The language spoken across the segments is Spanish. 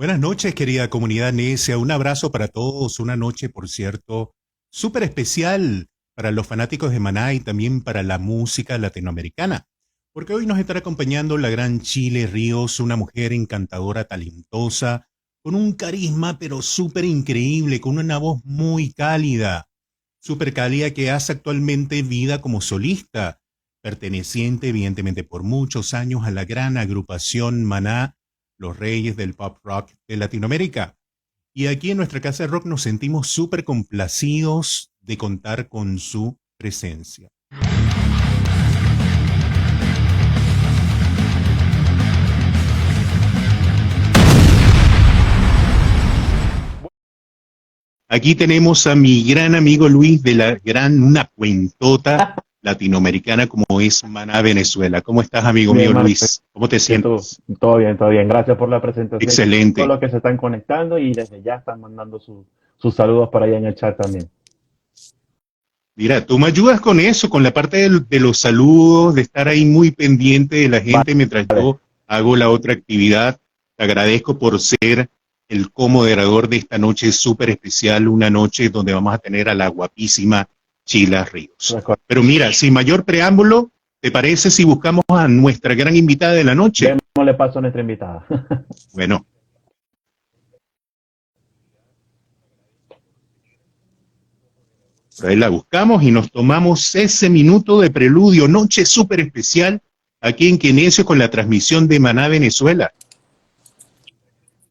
Buenas noches, querida comunidad necia. Un abrazo para todos. Una noche, por cierto, súper especial para los fanáticos de Maná y también para la música latinoamericana. Porque hoy nos estará acompañando la gran Chile Ríos, una mujer encantadora, talentosa, con un carisma pero súper increíble, con una voz muy cálida, súper cálida que hace actualmente vida como solista, perteneciente evidentemente por muchos años a la gran agrupación Maná, los reyes del pop rock de Latinoamérica. Y aquí en nuestra casa de rock nos sentimos súper complacidos de contar con su presencia. Aquí tenemos a mi gran amigo Luis de la una cuentota latinoamericana como es Maná Venezuela. ¿Cómo estás, amigo Bien, mío Marco, Luis? ¿Cómo te que tú, sientes? todo bien, todo bien. Gracias por la presentación. Todos Excelente. los que se están conectando y desde ya están mandando sus saludos para allá en el chat también. Mira, tú me ayudas con eso, con la parte de los saludos, de estar ahí muy pendiente de la gente mientras Vale, yo hago la otra actividad. Te agradezco por ser el comoderador de esta noche súper especial, una noche donde vamos a tener a la guapísima Chila eso Ríos. es correcto. Pero mira, sin mayor preámbulo, ¿te parece si buscamos a nuestra gran invitada de la noche? Démosle paso a nuestra invitada. Bueno, por ahí la buscamos y nos tomamos ese minuto de preludio, noche súper especial aquí en Quenecio con la transmisión de Maná Venezuela.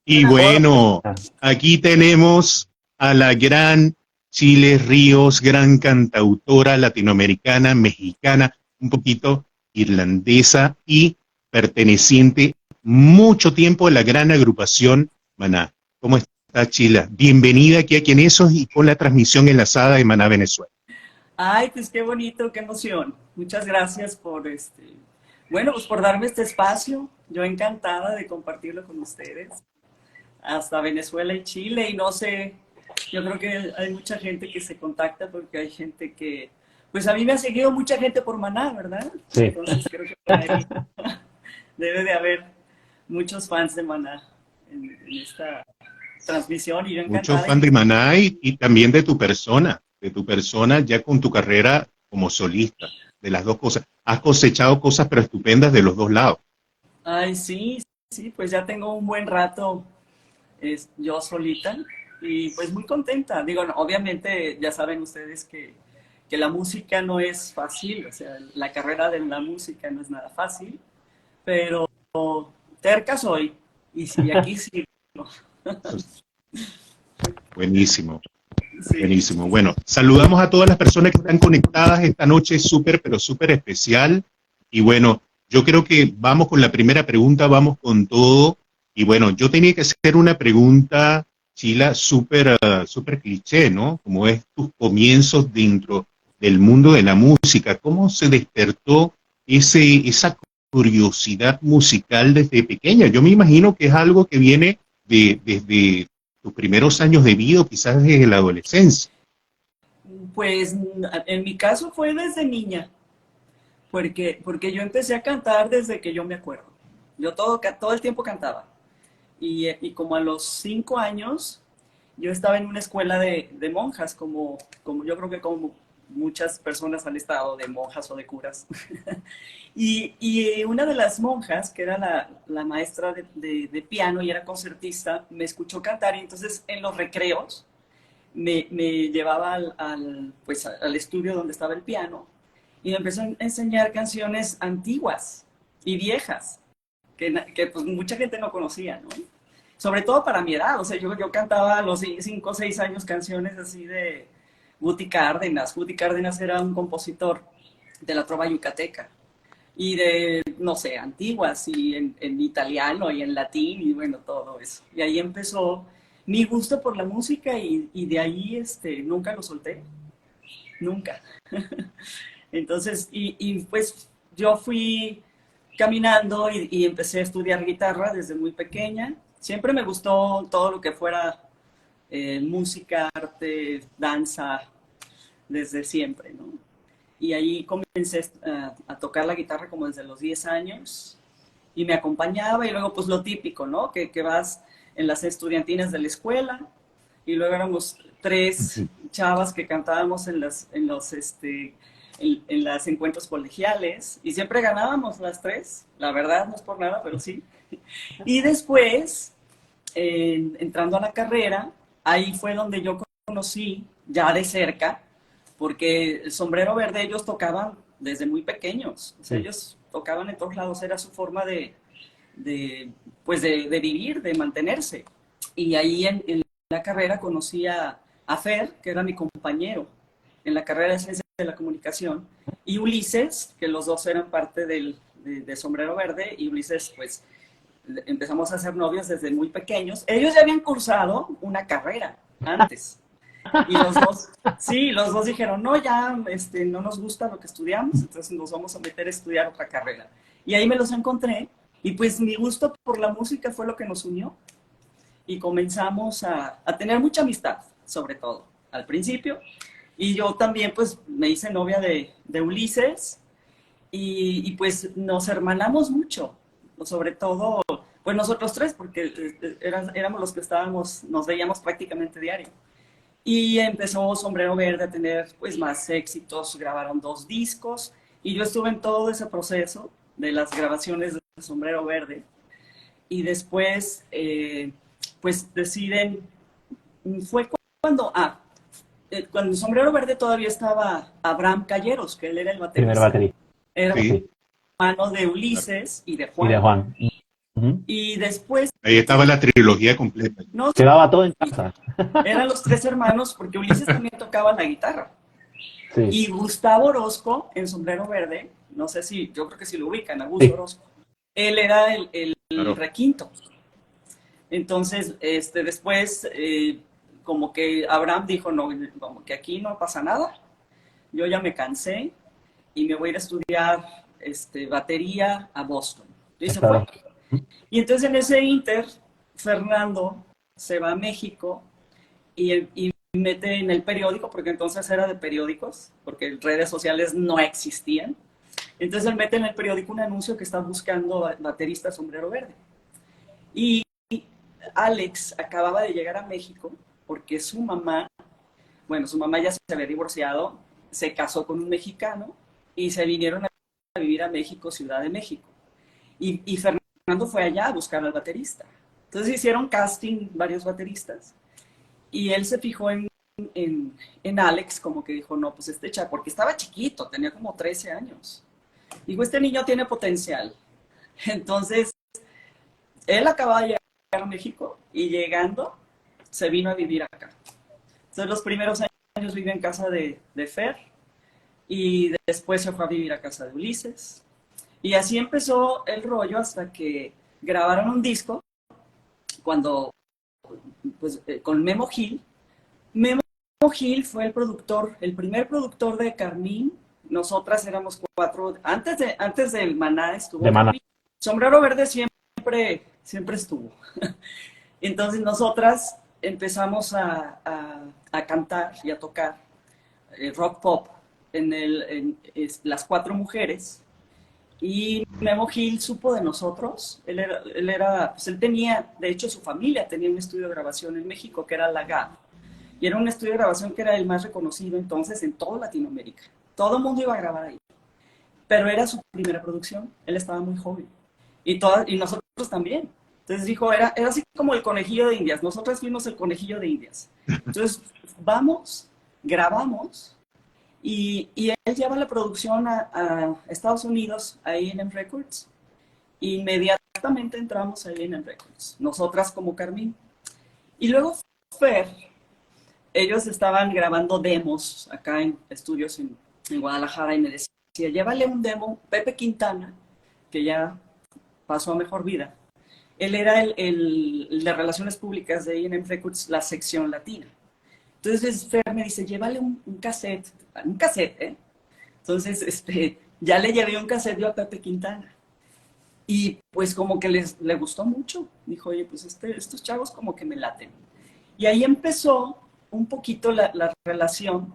Y bueno, Hola. aquí tenemos a la gran Chile Ríos, gran cantautora latinoamericana, mexicana, un poquito irlandesa y perteneciente mucho tiempo a la gran agrupación Maná. ¿Cómo está, Chila? Bienvenida aquí a Quienesos y con la transmisión enlazada de Maná Venezuela. Ay, pues qué bonito, qué emoción. Muchas gracias por bueno, pues por darme este espacio. Yo encantada de compartirlo con ustedes. Hasta Venezuela y Chile. Y no sé, yo creo que hay mucha gente que se contacta porque hay gente que, pues a mí me ha seguido mucha gente por Maná, ¿verdad? Sí, Entonces creo que por ahí debe de haber muchos fans de Maná en esta transmisión y yo Muchos encantada. fans de Maná y también de tu persona ya con tu carrera como solista, de las dos cosas. Has cosechado cosas pero estupendas de los dos lados. Ay, sí, sí, pues ya tengo un buen rato yo solita y pues muy contenta. Digo, no, obviamente ya saben ustedes que la música no es fácil, o sea, la carrera de la música no es nada fácil, pero terca soy y aquí sí. Buenísimo, Sí. buenísimo. Bueno, saludamos a todas las personas que están conectadas esta noche súper, pero súper especial. Y bueno, yo creo que vamos con la primera pregunta, vamos con todo. Y bueno, yo tenía que hacer una pregunta, Chila, súper súper cliché, ¿no? Como es tus comienzos dentro del mundo de la música. ¿Cómo se despertó esa curiosidad musical desde pequeña? Yo me imagino que es algo que viene desde tus primeros años de vida, o quizás desde la adolescencia. Pues en mi caso fue desde niña, porque yo empecé a cantar desde que yo me acuerdo. Yo todo el tiempo cantaba. Y como a los 5 años, yo estaba en una escuela de monjas, como yo creo que como muchas personas han estado de monjas o de curas. Y una de las monjas, que era la maestra de piano y era concertista, me escuchó cantar y entonces en los recreos me llevaba pues, al estudio donde estaba el piano y me empezó a enseñar canciones antiguas y viejas que pues mucha gente no conocía, ¿no? Sobre todo para mi edad, o sea, yo cantaba a los 5 o 6 años canciones así de Guti Cárdenas. Guti Cárdenas era un compositor de la trova yucateca y de, no sé, antiguas y en italiano y en latín y bueno, todo eso. Y ahí empezó mi gusto por la música y de ahí nunca lo solté, nunca. Entonces, pues yo fui caminando y empecé a estudiar guitarra desde muy pequeña. Siempre me gustó todo lo que fuera música, arte, danza, desde siempre, ¿no? Y ahí comencé a tocar la guitarra como desde los 10 años y me acompañaba y luego pues lo típico, ¿no? Que vas en las estudiantinas de la escuela, y luego éramos 3 chavas que cantábamos en las encuentros colegiales, y siempre ganábamos las 3, la verdad, no es por nada, pero sí. Y después, entrando a la carrera, ahí fue donde yo conocí ya de cerca, porque el Sombrero Verde ellos tocaban desde muy pequeños, o sea, ellos tocaban en todos lados, era su forma pues de vivir, de mantenerse. Y ahí en la carrera conocí a Fer, que era mi compañero en la carrera de Ciencias de la Comunicación, y Ulises, que los dos eran parte de Sombrero Verde, y Ulises, pues, empezamos a ser novios desde muy pequeños. Ellos ya habían cursado una carrera antes. Y los dos dijeron, no, ya no nos gusta lo que estudiamos, entonces nos vamos a meter a estudiar otra carrera. Y ahí me los encontré, y pues mi gusto por la música fue lo que nos unió. Y comenzamos a tener mucha amistad, sobre todo, al principio. Y yo también, pues, me hice novia de Ulises, y pues nos hermanamos mucho, sobre todo, pues nosotros 3, porque éramos los que nos veíamos prácticamente diario. Y empezó Sombrero Verde a tener pues más éxitos, grabaron 2 discos, y yo estuve en todo ese proceso de las grabaciones de Sombrero Verde. Y después, pues deciden, fue cuando Sombrero Verde todavía estaba Abraham Calleros, que él era el Primer baterista. baterista. Era Sí. hermano de Ulises y de Juan. Y de Juan. Y después, Ahí estaba la trilogía completa. no, Quedaba todo en casa. eran los 3 hermanos, porque Ulises también tocaba la guitarra. Sí. Y Gustavo Orozco, en Sombrero Verde, no sé si, yo creo que sí lo ubican, a Gus Orozco. Él era el Claro. requinto. Entonces, después, como que Abraham dijo, no, como que aquí no pasa nada. Yo ya me cansé y me voy a ir a estudiar batería a Boston. Y se fue. Y entonces en ese inter, Fernando se va a México y mete en el periódico, porque entonces era de periódicos, porque redes sociales no existían. Entonces él mete en el periódico un anuncio que está buscando baterista Sombrero Verde. Y Alex acababa de llegar a México porque su mamá ya se había divorciado, se casó con un mexicano y se vinieron a vivir a México, Ciudad de México. Y Fernando fue allá a buscar al baterista. Entonces hicieron casting varios bateristas y él se fijó en Alex, como que dijo, no, pues porque estaba chiquito, tenía como 13 años. Dijo, este niño tiene potencial. Entonces, él acababa de llegar a México y llegando, se vino a vivir acá. Entonces, los primeros años vivió en casa de Fer y después se fue a vivir a casa de Ulises. Y así empezó el rollo hasta que grabaron un disco con Memo Gil. Memo Gil fue el primer productor de Carmín. Nosotras éramos 4. Antes del Maná estuvo Carmín. Sombrero Verde siempre estuvo. Entonces nosotras empezamos a cantar y a tocar rock pop en Las 4 Mujeres. Y Memo Gil supo de nosotros. Él tenía, de hecho su familia tenía un estudio de grabación en México que era la GAB. Y era un estudio de grabación que era el más reconocido entonces en toda Latinoamérica. Todo el mundo iba a grabar ahí. Pero era su primera producción. Él estaba muy joven. Y nosotros también. Entonces dijo, era así como el conejillo de Indias. Nosotros fuimos el conejillo de Indias. Entonces, grabamos, y él lleva la producción a Estados Unidos, a A&M Records. Inmediatamente entramos a A&M Records. Nosotras como Carmín. Y luego Fer, ellos estaban grabando demos acá en estudios en Guadalajara, y me decía, llévale un demo, Pepe Quintana, que ya pasó a mejor vida. Él era el de Relaciones Públicas de A&M Records, la sección latina. Entonces Fer me dice, llévale un cassette, ¿eh? Entonces, ya le llevé un cassette yo a Pepe Quintana. Y pues como que le gustó mucho. Dijo, oye, pues estos chavos como que me laten. Y ahí empezó un poquito la relación.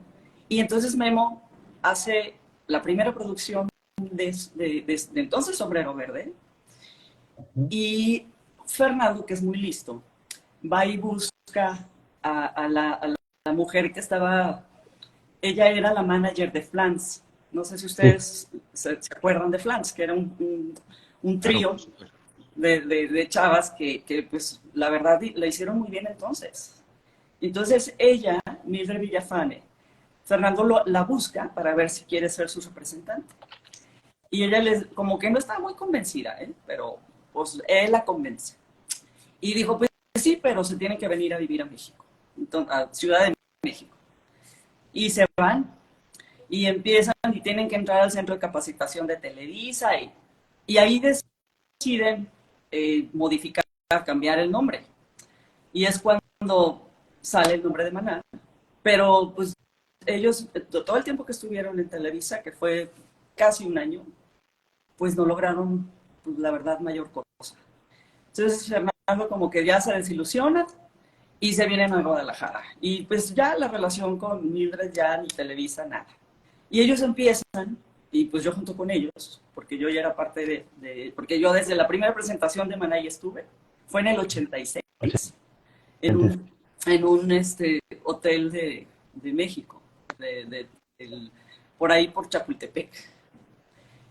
Y entonces Memo hace la primera producción de entonces Sombrero Verde. Y Fernando, que es muy listo, va y busca a la mujer que estaba, ella era la manager de Flans. No sé si Sí, ustedes se acuerdan de Flans, que era un Claro, trío por supuesto. de chavas que, pues, la verdad, la hicieron muy bien entonces. Entonces ella, Mildred Villafane, Fernando la busca para ver si quiere ser su representante. Y ella como que no estaba muy convencida, ¿eh? Pero pues él la convence. Y dijo, pues sí, pero se tienen que venir a vivir a México, entonces, a Ciudad de México. Y se van y empiezan y tienen que entrar al centro de capacitación de Televisa y ahí deciden modificar, cambiar el nombre. Y es cuando sale el nombre de Maná. Pero pues ellos, todo el tiempo que estuvieron en Televisa, que fue casi un año, pues no lograron, pues, la verdad, mayor cosa. Entonces Fernando como que ya se desilusiona y se vienen a Guadalajara. Y pues ya la relación con Mildred ya ni Televisa, nada. Y ellos empiezan, y pues yo junto con ellos, porque yo ya era parte porque yo desde la primera presentación de Maná estuve, fue en el 86, en 86. un hotel de México, el, por ahí por Chapultepec.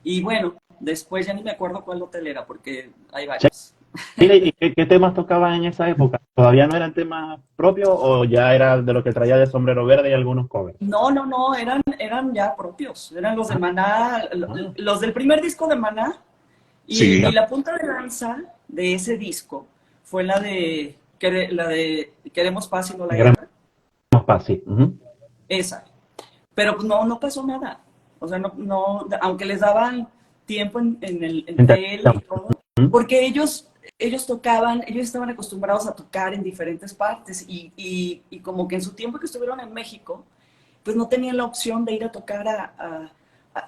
Y bueno, después ya ni me acuerdo cuál hotel era, porque hay varios. Mira, ¿y qué temas tocaban en esa época? ¿Todavía no eran temas propios o ya era de lo que traía de Sombrero Verde y algunos covers? No, no, no, eran ya propios, eran los de Ah, Maná, ah, los del primer disco de Maná, y Sí. la punta de lanza de ese disco fue la de Queremos paz y no la Queremos guerra, paz, sí. Ujú. esa. Pero pues no, no pasó nada. O sea, no, no, aunque les daban tiempo en tele y Interpretación. todo, Ujú. porque ellos tocaban, ellos estaban acostumbrados a tocar en diferentes partes y como que en su tiempo que estuvieron en México, pues no tenían la opción de ir a tocar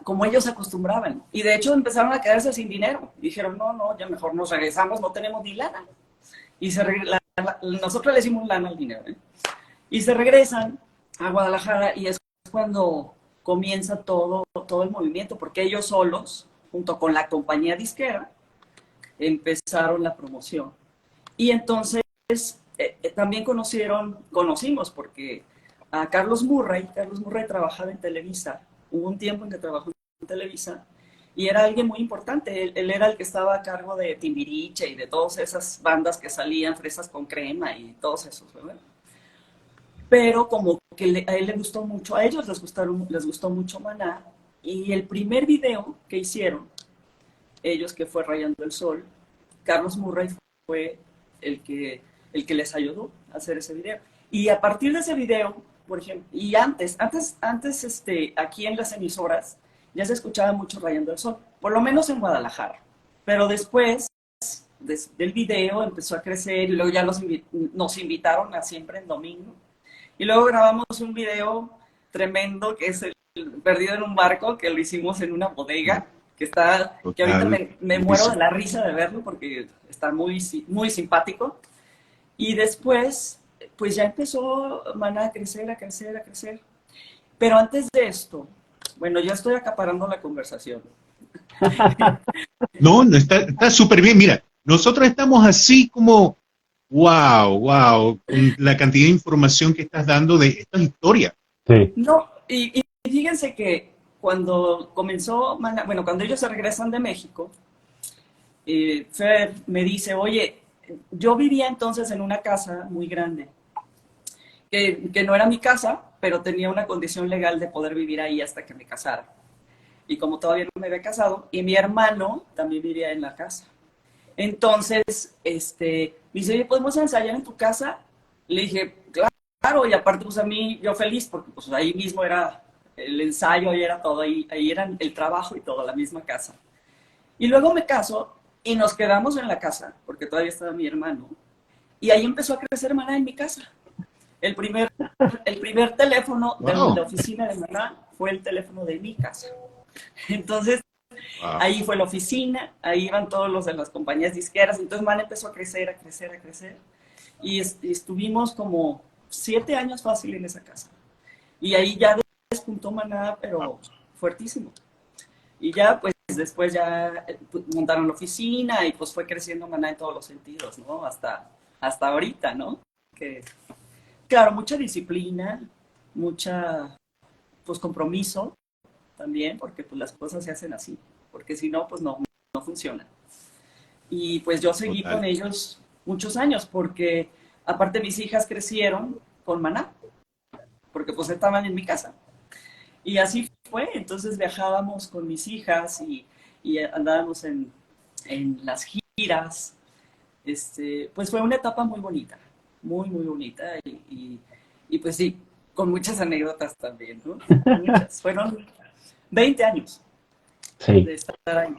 como ellos se acostumbraban. Y de hecho empezaron a quedarse sin dinero. Dijeron, no, no, ya mejor nos regresamos, no tenemos ni lana. Y nosotros le hicimos lana al dinero, ¿eh? Y se regresan a Guadalajara y es cuando comienza todo el movimiento, porque ellos solos, junto con la compañía disquera, empezaron la promoción. Y entonces también conocimos, porque a Carlos Murray trabajaba en Televisa, hubo un tiempo en que trabajó en Televisa, y era alguien muy importante, él era el que estaba a cargo de Timbiriche y de todas esas bandas que salían, Fresas con Crema y todos esos, ¿verdad? Pero como que a él le gustó mucho, a ellos les gustó mucho Maná, y el primer video que hicieron, ellos, que fue Rayando el Sol, Carlos Murray fue el que les ayudó a hacer ese video. Y a partir de ese video, por ejemplo, y antes aquí en las emisoras ya se escuchaba mucho Rayando el Sol, por lo menos en Guadalajara. Pero después del video empezó a crecer y luego ya nos invitaron a Siempre en Domingo. Y luego grabamos un video tremendo que es el Perdido en un barco, que lo hicimos en una bodega, que ahorita Total. me muero de la risa de verlo porque está muy, muy simpático. Y después, pues ya empezó Maná a crecer, a crecer, a crecer. Pero antes de esto, bueno, ya estoy acaparando la conversación. No, no está súper bien. Mira, nosotros estamos así como, wow, wow, con la cantidad de información que estás dando de esta historia. Sí, No, y fíjense que cuando comenzó Maná, bueno, cuando ellos se regresan de México, Fer me dice, oye, yo vivía entonces en una casa muy grande, que no era mi casa, pero tenía una condición legal de poder vivir ahí hasta que me casara. Y como todavía no me había casado, y mi hermano también vivía en la casa. Entonces, me dice, oye, ¿podemos ensayar en tu casa? Le dije, claro, y aparte, pues a mí, yo feliz, porque pues ahí mismo era el ensayo, ahí era todo, ahí era el trabajo y todo, la misma casa. Y luego me caso y nos quedamos en la casa, porque todavía estaba mi hermano, y ahí empezó a crecer Maná en mi casa. El primer, el primer teléfono de la Wow, oficina de Maná fue el teléfono de mi casa. Entonces, wow. ahí fue la oficina, ahí iban todos los de las compañías disqueras, entonces Maná empezó a crecer, a crecer, a crecer, y estuvimos como 7 años fácil en esa casa. Y ahí ya despuntó Maná, pero fuertísimo. Y ya, pues después ya montaron la oficina y pues fue creciendo Maná en todos los sentidos, ¿no? Hasta hasta ahorita, ¿no? Que, claro, mucha disciplina, mucha, pues, compromiso también, porque pues las cosas se hacen así, porque si no, pues no funciona. Y pues yo seguí con Total. ellos muchos años, porque aparte mis hijas crecieron con Maná, porque pues estaban en mi casa. Y así fue, entonces viajábamos con mis hijas y andábamos en las giras. Pues fue una etapa muy bonita, muy bonita. Y pues sí, con muchas anécdotas también, ¿no? Muchas. Fueron 20 años Sí, de estar ahí.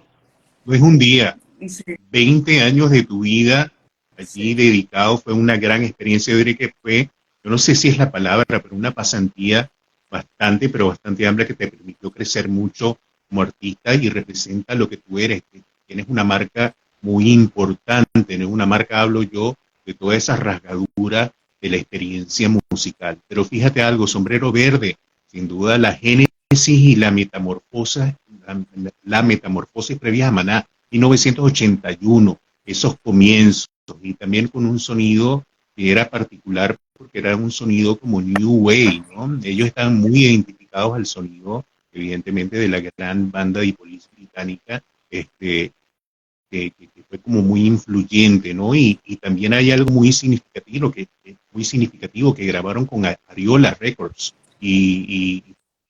No es un día, Sí, 20 años de tu vida allí sí. dedicado, fue una gran experiencia. Yo diría que fue, yo no sé si es la palabra, pero una pasantía bastante, pero bastante amplia que te permitió crecer mucho como artista y representa lo que tú eres. Tienes una marca muy importante, tienes una marca, hablo yo, de toda esa rasgadura de la experiencia musical. Pero fíjate algo, Sombrero Verde, sin duda la génesis y la metamorfosis previa a Maná, 1981, esos comienzos, y también con un sonido que era particular porque era un sonido como New Wave, ¿no? Ellos estaban muy identificados al sonido, evidentemente, de la gran banda de police británica, que fue como muy influyente, ¿no? Y también hay algo muy significativo que grabaron con Ariola Records y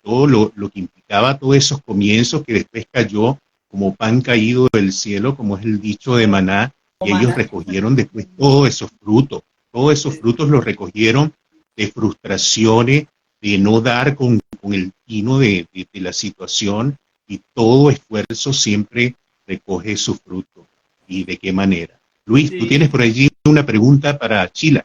todo lo que implicaba todos esos comienzos que después cayó como pan caído del cielo, como es el dicho de Maná, y ellos Humana. recogieron después todos esos Sí, frutos los recogieron de frustraciones, de no dar con el tino de la situación, y todo esfuerzo siempre recoge su fruto. ¿Y de qué manera? Luis, tú tienes sí. por allí una pregunta para Chila.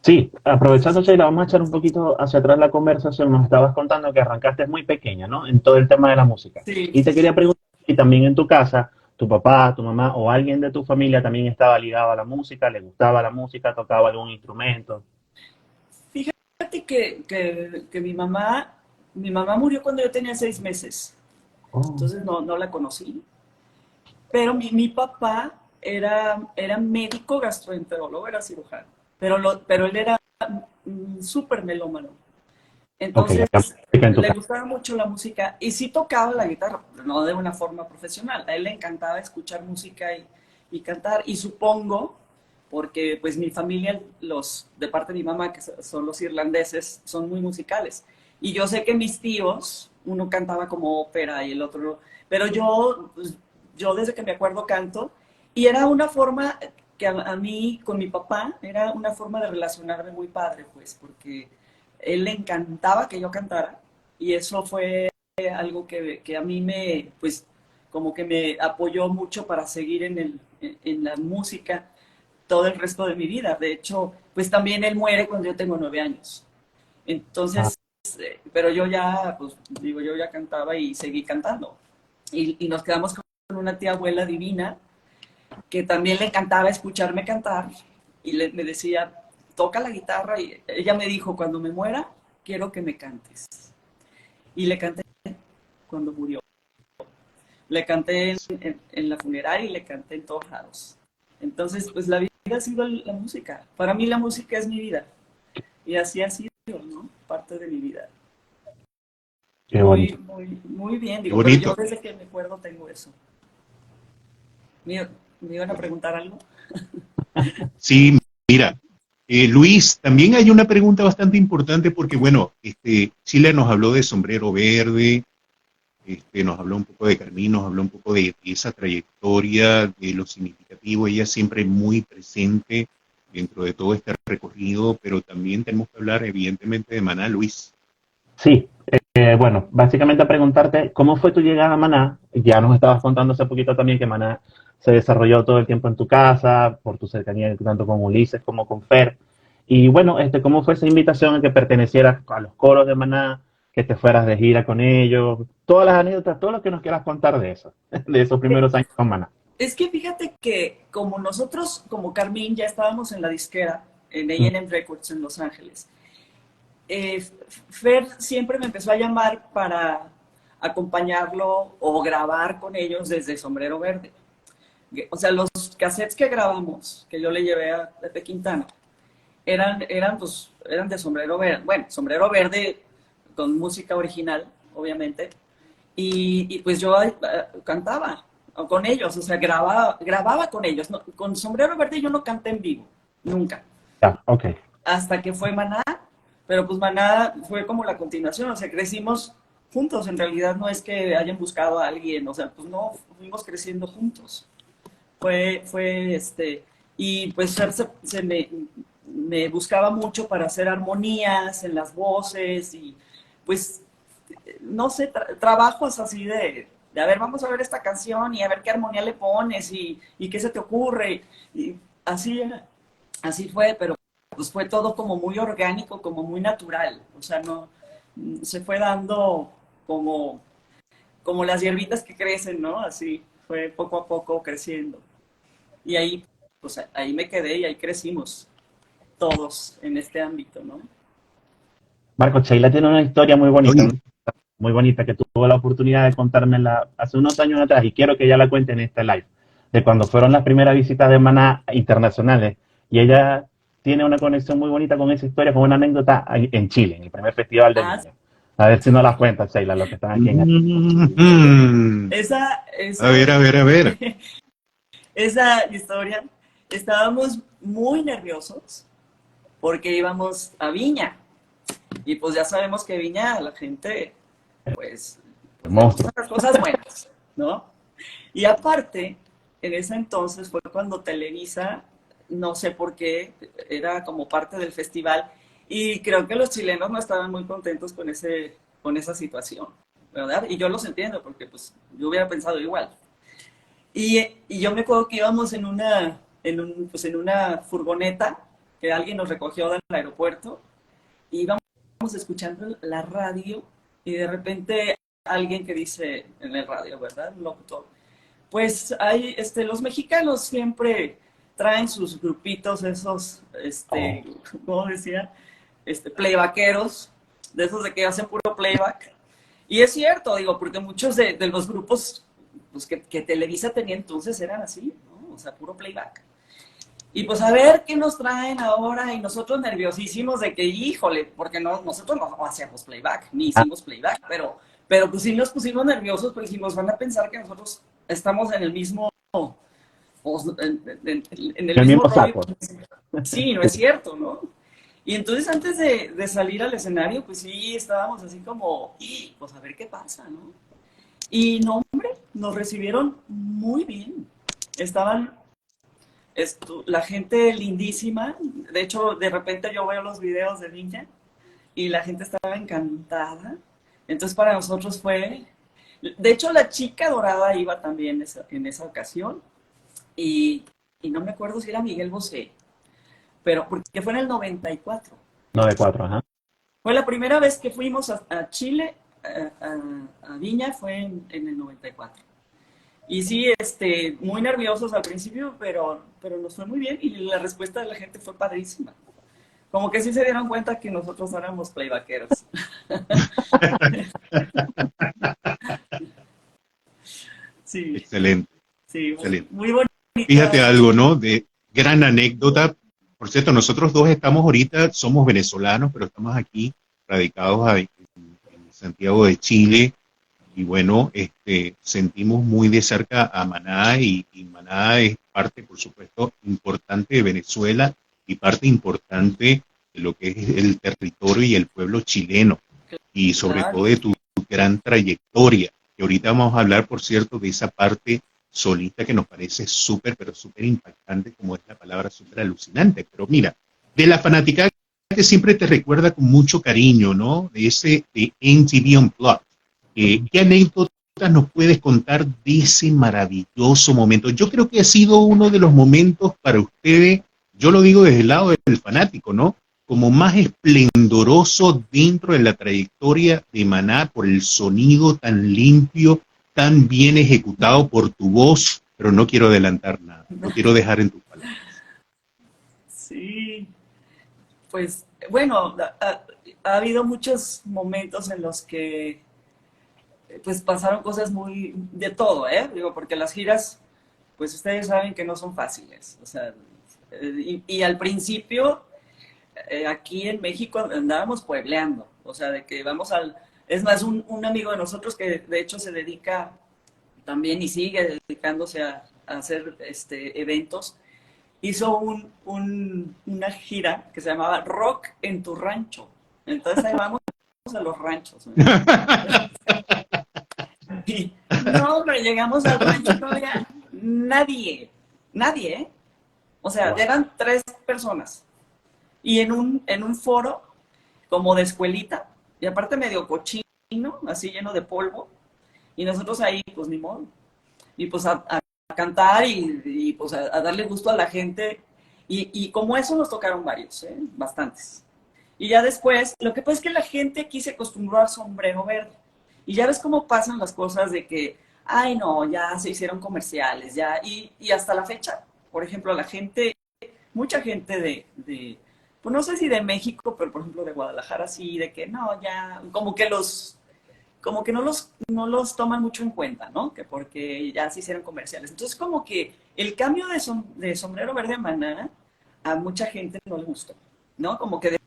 sí, aprovechando, Sheila, vamos a echar un poquito hacia atrás la conversación. Nos estabas contando que arrancaste muy pequeña, ¿no? En todo el tema de la música. Sí. Y te quería preguntar si también en tu casa, tu papá, tu mamá o alguien de tu familia también estaba ligado a la música, le gustaba la música, tocaba algún instrumento. Fíjate que mi mamá murió cuando yo tenía 6 meses, Oh, entonces no la conocí. Pero mi papá era médico gastroenterólogo, era cirujano, pero él era súper melómano. ok, Entonces, había música en tu le casa. gustaba mucho la música y sí tocaba la guitarra, pero no de una forma profesional. A él le encantaba escuchar música y cantar. Y supongo, porque pues mi familia, los de parte de mi mamá, que son los irlandeses, son muy musicales. Y yo sé que mis tíos, uno cantaba como ópera y el otro no. Pero yo desde que me acuerdo canto. Y era una forma que a mí, con mi papá, era una forma de relacionarme muy padre, pues, porque él le encantaba que yo cantara y eso fue algo que a mí pues, como que me apoyó mucho para seguir en la música todo el resto de mi vida. De hecho, pues también él muere cuando yo tengo 9 años. Ah, Entonces, pero yo ya, pues digo, yo ya cantaba y seguí cantando. Y nos quedamos con una tía abuela divina que también le encantaba escucharme cantar y me decía, toca la guitarra y ella me dijo, cuando me muera, quiero que me cantes. Y le canté cuando murió. Le canté en la funeraria y le canté en todos lados. Entonces, pues la vida ha sido la música. Para mí la música es mi vida. Y así ha sido, ¿no? Parte de mi vida. qué bonito. Muy bien, Qué digo, pero yo bonito. desde que me acuerdo tengo eso. ¿Me, me iban a preguntar algo? Sí, mira, Luis, también hay una pregunta bastante importante porque, bueno, Chile nos habló de Sombrero Verde, nos habló un poco de Carmín, nos habló un poco de esa trayectoria, de lo significativo, ella siempre muy presente dentro de todo este recorrido, pero también tenemos que hablar evidentemente de Maná, Luis. Sí, bueno, básicamente a preguntarte cómo fue tu llegada a Maná. Ya nos estabas contando hace poquito también que Maná se desarrolló todo el tiempo en tu casa, por tu cercanía tanto con Ulises como con Fer. Y bueno, ¿cómo fue esa invitación a que pertenecieras a los coros de Maná, que te fueras de gira con ellos? Todas las anécdotas, todo lo que nos quieras contar de eso, de esos primeros años con Maná. Es que fíjate que como nosotros, como Carmín, ya estábamos en la disquera, en Mm. A&M Records en Los Ángeles, Fer siempre me empezó a llamar para acompañarlo o grabar con ellos desde Sombrero Verde. O sea, los cassettes que grabamos, que yo le llevé a Pepe Quintana, eran de Sombrero Verde, bueno, Sombrero Verde con música original, obviamente, y pues yo cantaba con ellos, o sea, grababa con ellos. No, con Sombrero Verde yo no canté en vivo, nunca, Ya, ok. hasta que fue Maná, pero pues Maná fue como la continuación, o sea, crecimos juntos, en realidad no es que hayan buscado a alguien, o sea, pues no, fuimos creciendo juntos. Y pues me buscaba mucho para hacer armonías en las voces y pues, no sé, trabajos así a ver, vamos a ver esta canción y a ver qué armonía le pones y qué se te ocurre. Y así, así fue, pero pues fue todo como muy orgánico, como muy natural. O sea, no, se fue dando como, como las hierbitas que crecen, ¿no? Así fue poco a poco creciendo. Y ahí, pues ahí me quedé y ahí crecimos todos en este ámbito, ¿no? Marco, Sheila tiene una historia Oye, muy bonita, que tuvo la oportunidad de contármela hace unos años atrás y quiero que ella la cuente en este live, de cuando fueron las primeras visitas de Maná internacionales. Y ella tiene una conexión muy bonita con esa historia, con una anécdota en Chile, en el primer festival de Ah, Viña. A ver si nos la cuenta, Sheila, los que están aquí en el... mm, esa, a esa, ver, a ver, a ver. esa historia, estábamos muy nerviosos porque íbamos a Viña. Y pues ya sabemos que Viña, la gente, pues, El pues le monstruo. gustan las cosas buenas, ¿no? Y aparte, en ese entonces fue cuando Televisa, no sé por qué, era como parte del festival y creo que los chilenos no estaban muy contentos con esa situación, ¿verdad? Y yo los entiendo porque pues yo hubiera pensado igual. Y yo me acuerdo que íbamos pues en una furgoneta que alguien nos recogió del aeropuerto y íbamos escuchando la radio y de repente alguien que dice en el radio, ¿verdad? Un locutor, pues hay, los mexicanos siempre traen sus grupitos, esos, Oh, ¿cómo decía? Playbackeros, de esos de que hacen puro playback. Y es cierto, digo, porque muchos de los grupos pues, que Televisa tenía entonces eran así, ¿no? O sea, puro playback. Y pues a ver qué nos traen ahora y nosotros nerviosísimos de que, híjole, porque nosotros no hacíamos playback, ni ah, hicimos playback, pero pues sí nos pusimos nerviosos porque dijimos, van a pensar que nosotros estamos en el mismo, pues, en el el mismo mismo rollo. saco. Sí, no es cierto, ¿no? Y entonces antes de salir al escenario, pues sí, estábamos así como, pues a ver qué pasa, ¿no? Y no, hombre, nos recibieron muy bien. Estaban la gente lindísima. De hecho, de repente yo veo los videos de Viña y la gente estaba encantada. Entonces para nosotros fue... De hecho, la chica dorada iba también en esa ocasión y, y no me acuerdo si era Miguel Bosé, pero porque fue en el 94. 9-4, ajá. Fue la primera vez que fuimos a Chile, a Viña, fue en el 94. Y sí, muy nerviosos al principio, pero nos fue muy bien y la respuesta de la gente fue padrísima. Como que sí se dieron cuenta que nosotros no éramos playbackeros. Sí, Excelente, sí, excelente. muy bonita. Fíjate algo, ¿no? De gran anécdota. Por cierto, nosotros dos estamos ahorita, somos venezolanos, pero estamos aquí radicados en Santiago de Chile. Y bueno, sentimos muy de cerca a Maná y Maná es parte, por supuesto, importante de Venezuela y parte importante de lo que es el territorio y el pueblo chileno y sobre todo Claro, de tu gran trayectoria. Y ahorita vamos a hablar, por cierto, de esa parte solista que nos parece súper, pero súper impactante, como es la palabra súper alucinante. Pero mira, de la fanática que siempre te recuerda con mucho cariño, ¿no? De ese de MTV Unplugged. ¿Qué anécdotas nos puedes contar de ese maravilloso momento? Yo creo que ha sido uno de los momentos para ustedes, yo lo digo desde el lado del fanático, ¿no? Como más esplendoroso dentro de la trayectoria de Maná por el sonido tan limpio, tan bien ejecutado por tu voz, pero no quiero adelantar nada, lo quiero dejar en tus palabras. sí. Pues bueno, ha habido muchos momentos en los que pues pasaron cosas muy de todo, ¿eh? Digo, porque las giras pues ustedes saben que no son fáciles. O sea, y al principio, aquí en México andábamos puebleando, o sea, de que vamos al... Es más, un amigo de nosotros que de hecho se dedica también y sigue dedicándose a hacer eventos, hizo una gira que se llamaba Rock en tu rancho. Entonces ahí vamos a los ranchos, ¿no? Y no, hombre, llegamos al rancho y no había nadie, nadie, ¿eh? O sea, Wow. eran 3 personas. Y en un foro, como de escuelita, y aparte medio cochino, así lleno de polvo, y nosotros ahí, pues ni modo. Y pues a cantar y pues a darle gusto a la gente. Y como eso nos tocaron varios, ¿eh? Bastantes. Y ya después, lo que pasa es que la gente aquí se acostumbró al sombrero verde. Y ya ves cómo pasan las cosas de que, ay no, ya se hicieron comerciales, ya, y hasta la fecha, por ejemplo, la gente, mucha gente pues no sé si de México, pero por ejemplo de Guadalajara, sí, de que no, ya, como que no los toman mucho en cuenta, ¿no? Que porque ya se hicieron comerciales. Entonces, como que el cambio de sombrero verde a Maná, a mucha gente no le gustó, ¿no? Como que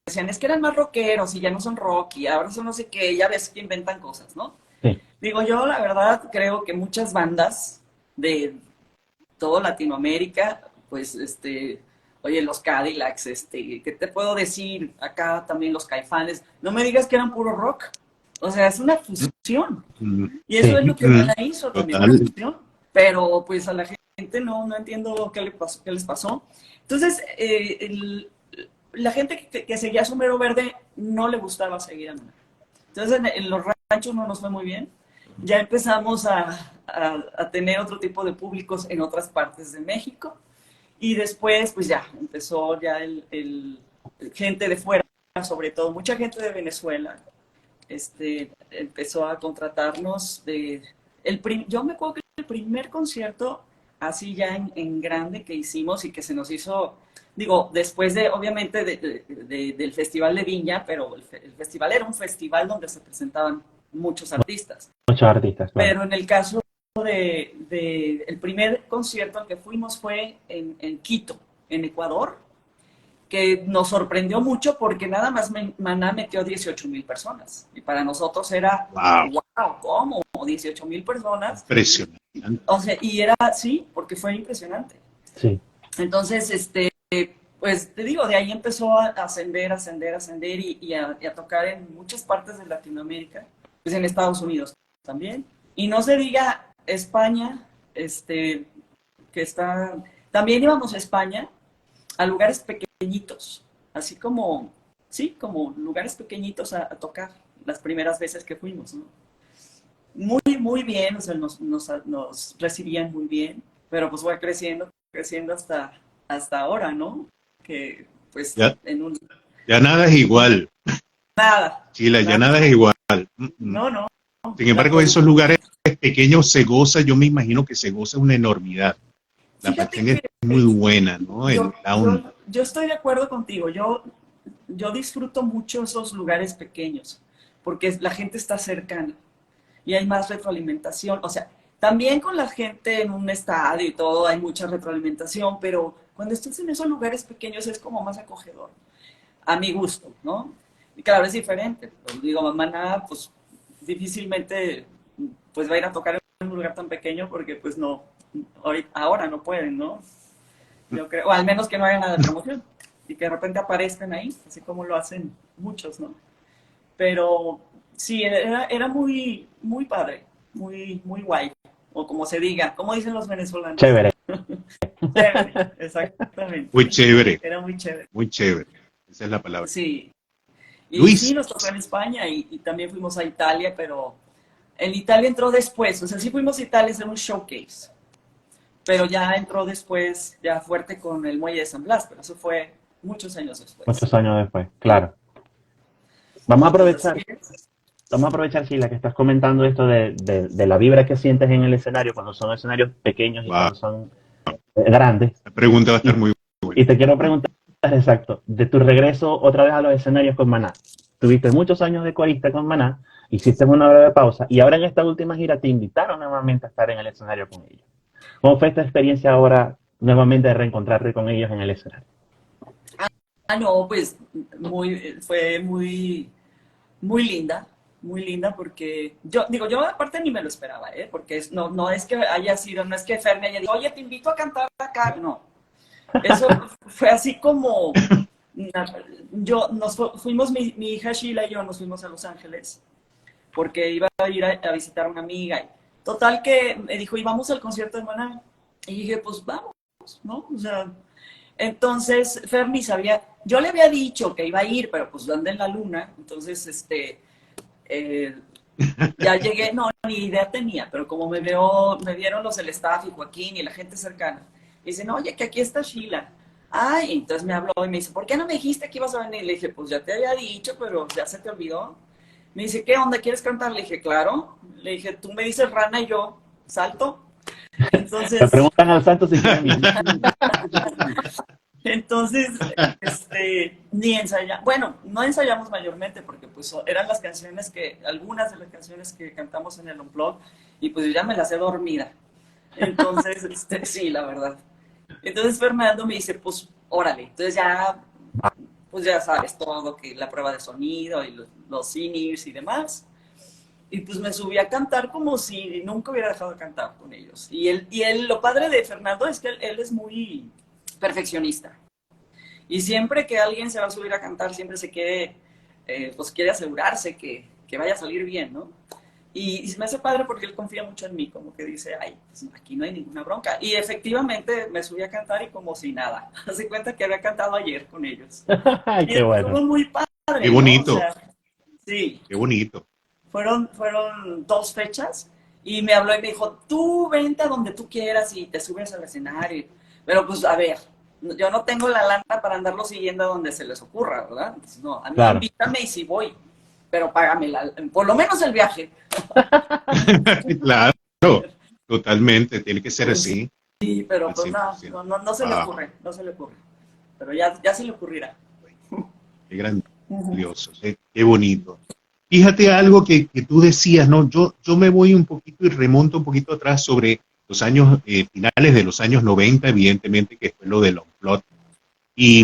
decían, es que eran más rockeros y ya no son rock y ahora son no sé qué, ya ves que inventan cosas, ¿no? Sí. Digo, yo la verdad creo que muchas bandas de toda Latinoamérica, pues, oye, los Cadillacs, ¿qué te puedo decir? Acá también los Caifanes, no me digas que eran puro rock, o sea, es una fusión, y eso Sí. es lo que Maná hizo también, una Total. fusión, pero pues a la gente no entiendo qué les pasó. Entonces, la gente que seguía Sombrero Verde no le gustaba seguir a Maná. Entonces, en los ranchos no nos fue muy bien. Ya empezamos a tener otro tipo de públicos en otras partes de México. Y después, pues ya, empezó ya gente de fuera, sobre todo, mucha gente de Venezuela, empezó a contratarnos. Yo me acuerdo que el primer concierto, así ya en grande, que hicimos y que se nos hizo, digo, después de, obviamente, del Festival de Viña, pero el festival era un festival donde se presentaban muchos artistas. Muchos artistas, claro. Pero en el caso el primer concierto al que fuimos fue en Quito, en Ecuador, que nos sorprendió mucho porque nada más Maná metió 18,000 personas. Y para nosotros era, Wow, wow, ¿cómo? 18,000 personas. impresionante. O sea, y era así, porque fue impresionante. Sí. Entonces, pues te digo, de ahí empezó a ascender y a tocar en muchas partes de Latinoamérica, pues en Estados Unidos también. Y no se diga España, que está... También íbamos a España, a lugares pequeñitos, así como, sí, como lugares pequeñitos a tocar las primeras veces que fuimos, ¿no? Muy, muy bien, o sea, nos recibían muy bien, pero pues fue creciendo hasta ahora, ¿no? Que pues Ya, en un... ya nada es igual, Nada, Sheila, ya nada, nada es igual. no, no, Sin la embargo, esos producción. lugares pequeños se goza, yo me imagino que se goza una enormidad. La Fíjate pasión es que muy buena, ¿no? yo, La yo, onda. yo estoy de acuerdo contigo, yo disfruto mucho esos lugares pequeños, porque la gente está cercana y hay más retroalimentación. O sea, también con la gente en un estadio y todo hay mucha retroalimentación, pero cuando estás en esos lugares pequeños es como más acogedor, a mi gusto, ¿no? Y claro, es diferente. Pues, digo, mamá, nada, pues difícilmente pues va a ir a tocar en un lugar tan pequeño porque pues no, ahora no pueden, ¿no? Yo creo, o al menos que no hagan nada de promoción y que de repente aparezcan ahí, así como lo hacen muchos, ¿no? Pero sí, era muy, muy padre, muy, muy guay, o como se diga, como dicen los venezolanos. Chévere. Chévere, exactamente. Muy chévere, Era muy chévere. muy chévere. Esa es la palabra. Sí. Y sí, Luis, nos tocó en España y también fuimos a Italia, pero en Italia entró después. O sea, sí fuimos a Italia a hacer un showcase, pero ya entró después, ya fuerte con el Muelle de San Blas, pero eso fue muchos años después. Muchos años después, claro. Vamos a Entonces, aprovechar, vamos a aprovechar, Sheila, que estás comentando esto de la vibra que sientes en el escenario cuando son escenarios pequeños y wow, cuando son grandes. la pregunta va a estar Y, muy y buena. te quiero preguntar, exacto, de tu regreso otra vez a los escenarios con Maná. Tuviste muchos años de corista con Maná, hiciste una breve pausa y ahora en esta última gira te invitaron nuevamente a estar en el escenario con ellos. ¿Cómo fue esta experiencia ahora nuevamente de reencontrarte con ellos en el escenario? No, pues fue muy linda porque yo digo, yo aparte ni me lo esperaba, ¿eh? Porque no es que haya sido, no es que Fer me haya dicho, oye, te invito a cantar acá, no. Eso fue así como, fuimos, mi hija Sheila y yo nos fuimos a Los Ángeles porque iba a ir a visitar a una amiga. Y total que me dijo, y vamos al concierto de Maná. Y dije, pues vamos, ¿no? O sea, entonces Fer ni sabía, yo le había dicho que iba a ir, pero pues anda en la luna, entonces eh, ya llegué, no, ni idea tenía, pero como me vieron los del staff y Joaquín y la gente cercana, y dicen, oye, que aquí está Sheila. Ay, entonces me habló y me dice, ¿por qué no me dijiste que ibas a venir? Le dije, pues ya te había dicho, pero ya se te olvidó. Me dice, ¿qué onda? ¿Quieres cantar? Le dije, claro. Le dije, tú me dices Rana y yo salto. Me Entonces, preguntan al santo si quieren ir. entonces, ni ensayamos, bueno, no ensayamos mayormente porque pues eran las canciones algunas de las canciones que cantamos en el Unplugged y pues yo ya me las he dormida. Entonces, sí, la verdad. Entonces Fernando me dice, pues, órale. Entonces pues ya sabes todo, que la prueba de sonido y los in-ears y demás. Y pues me subí a cantar como si nunca hubiera dejado de cantar con ellos. Y él, lo padre de Fernando es que él es muy perfeccionista. Y siempre que alguien se va a subir a cantar, siempre pues quiere asegurarse que vaya a salir bien, ¿no? Y se me hace padre porque él confía mucho en mí, como que dice, ay, pues aquí no hay ninguna bronca. Y efectivamente me subí a cantar y como si nada. Hace cuenta que había cantado ayer con ellos. Ay, Y qué bueno. estuvo muy Qué padre, ¿no? O bonito, sea, sí, qué bonito. fueron 2 fechas y me habló y me dijo, tú vente a donde tú quieras y te subes al escenario. Pero pues, a ver, yo no tengo la lana para andarlo siguiendo a donde se les ocurra, ¿verdad? Pues, no, a mí Claro. invítame y si voy, pero págame por lo menos el viaje. Claro, totalmente, tiene que ser Pues así, sí, pero al pues no, 100%. no, no, no se le Wow, ocurre, no se le ocurre. Pero ya se le ocurrirá. qué Ujú. grandioso, qué bonito. Fíjate algo que tú decías, ¿no? Yo me voy un poquito y remonto un poquito atrás sobre los años, finales de los años 90, evidentemente, que fue lo del Unplugged. Y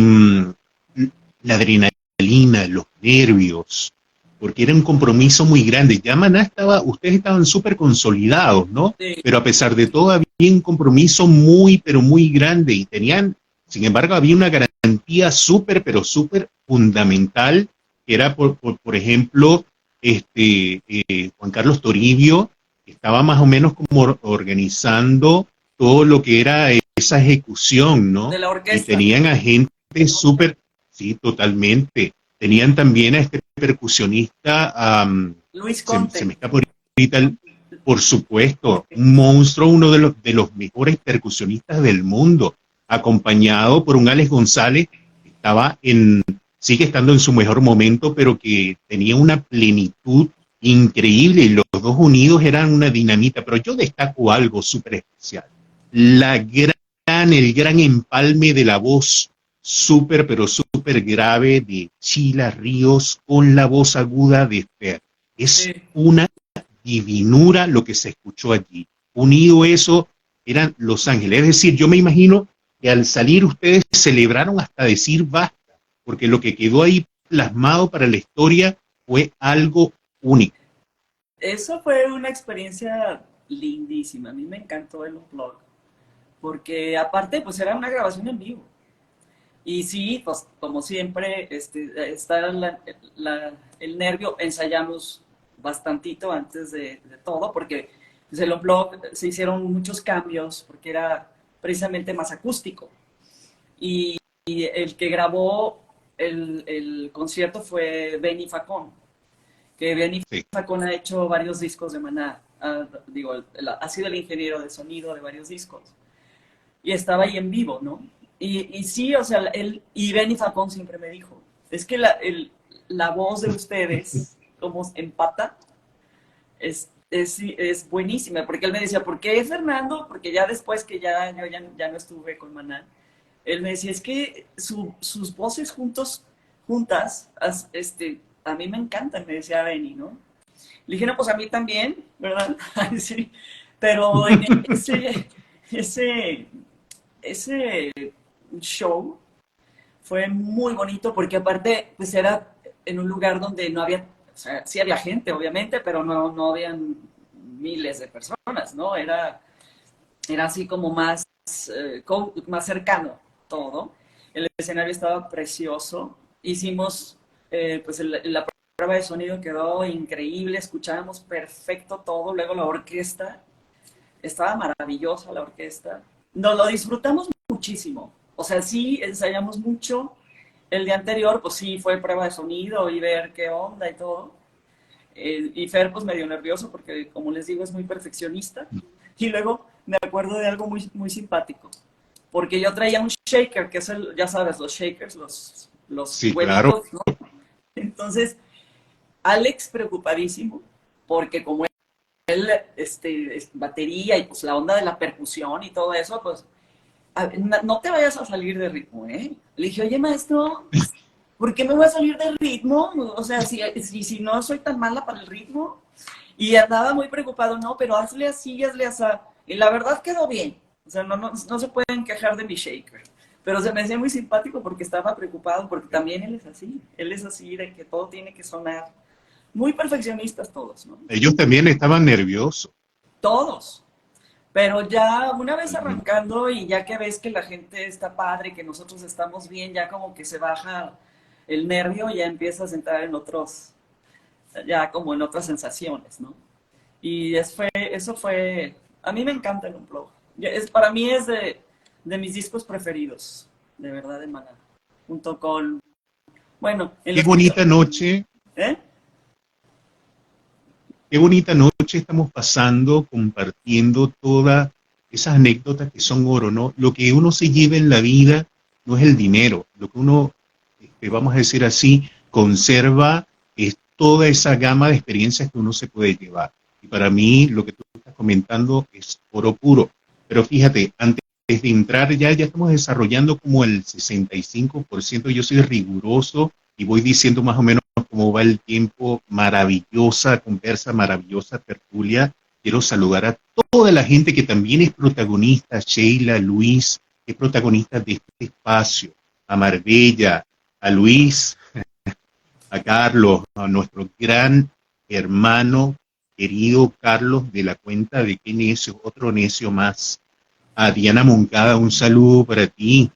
la adrenalina, los nervios, porque era un compromiso muy grande. Ya Maná ustedes estaban súper consolidados, ¿no? Sí, Pero a pesar de todo había un compromiso muy, pero muy grande y tenían, sin embargo, había una garantía súper, pero súper fundamental, que era, por ejemplo, Juan Carlos Toribio, que estaba más o menos como organizando todo lo que era esa ejecución, de ¿no? la Y orquesta. tenían a gente súper, sí, totalmente. Tenían también a este percusionista, Luis se me Conte. escapa ahorita, por supuesto, un monstruo, uno de los mejores percusionistas del mundo, acompañado por un Alex González, que sigue estando en su mejor momento, pero que tenía una plenitud increíble y los dos unidos eran una dinamita. Pero yo destaco algo súper especial, el gran empalme de la voz súper, pero súper grave de Chila Ríos con la voz aguda de Fer. Es Sí. una divinura lo que se escuchó allí. Unido eso, eran Los Ángeles. Es decir, yo me imagino que al salir ustedes celebraron hasta decir basta, porque lo que quedó ahí plasmado para la historia fue algo único. Eso fue una experiencia lindísima. A mí me encantó el Unplugged. Porque aparte, pues era una grabación en vivo. Y sí, pues como siempre, está el nervio, ensayamos bastantito antes de todo, porque pues, el Unplugged se hicieron muchos cambios, porque era precisamente más acústico. Y el que grabó el concierto fue Benny Facón, que Benny Sí. Facón ha hecho varios discos de Maná. Digo, ha sido el ingeniero de sonido de varios discos y estaba ahí en vivo, ¿no? Y sí, o sea, y Benny Facón siempre me dijo, es que la voz de ustedes, como empata, es buenísima, porque él me decía, ¿por qué Fernando? Porque ya después que yo ya no estuve con Maná, él me decía, es que sus voces juntas, a mí me encantan, me decía Benny, ¿no? Le dije, no, pues a mí también, ¿verdad? Sí, pero en ese, ese, ese show fue muy bonito porque aparte pues era en un lugar donde no había, o sea, sí había gente obviamente, pero no habían miles de personas, ¿no? Era así como más, más cercano todo. El escenario estaba precioso. Hicimos, pues la prueba de sonido quedó increíble, escuchábamos perfecto todo. Luego la orquesta, estaba maravillosa la orquesta. Nos lo disfrutamos muchísimo. O sea, sí ensayamos mucho. El día anterior, pues sí, fue prueba de sonido y ver qué onda y todo. Y Fer, pues medio nervioso porque, como les digo, es muy perfeccionista. Y luego me acuerdo de algo muy simpático. Porque yo traía un shaker, que es el, ya sabes, los shakers, los Sí, claro. huevitos, ¿no? Entonces, Alex preocupadísimo, porque como él, batería y pues la onda de la percusión y todo eso, pues, no te vayas a salir de ritmo, ¿eh? Le dije, oye, maestro, ¿por qué me voy a salir del ritmo? O sea, si no soy tan mala para el ritmo. Y andaba muy preocupado, no, pero hazle así. Y la verdad quedó bien. O sea, no se pueden quejar de mi shaker. Pero se me hacía muy simpático porque estaba preocupado, porque también él es así. Él es así de que todo tiene que sonar. Muy perfeccionistas todos, ¿no? Ellos también estaban nerviosos. Todos. Pero ya una vez Ujú. arrancando y ya que ves que la gente está padre, que nosotros estamos bien, ya como que se baja el nervio, ya empiezas a entrar en otros, ya como en otras sensaciones, ¿no? Y eso fue, a mí me encanta el Unplugged. Para mí es de mis discos preferidos, de verdad, de Maná. Junto con, bueno, en Qué los que yo, bonita noche, ¿eh? qué bonita noche estamos pasando compartiendo todas esas anécdotas que son oro, ¿no? Lo que uno se lleva en la vida no es el dinero, lo que uno, vamos a decir así, conserva es toda esa gama de experiencias que uno se puede llevar. Y para mí lo que tú estás comentando es oro puro. Pero fíjate, antes de entrar ya estamos desarrollando como el 65%, yo soy riguroso y voy diciendo más o menos cómo va el tiempo, maravillosa conversa, maravillosa tertulia. Quiero saludar a toda la gente que también es protagonista, Sheila, Luis, que es protagonista de este espacio, a Marbella, a Luis, a Carlos, a nuestro gran hermano, querido Carlos, de la cuenta de Qué Necio, otro necio más. A Diana Moncada, un saludo para ti.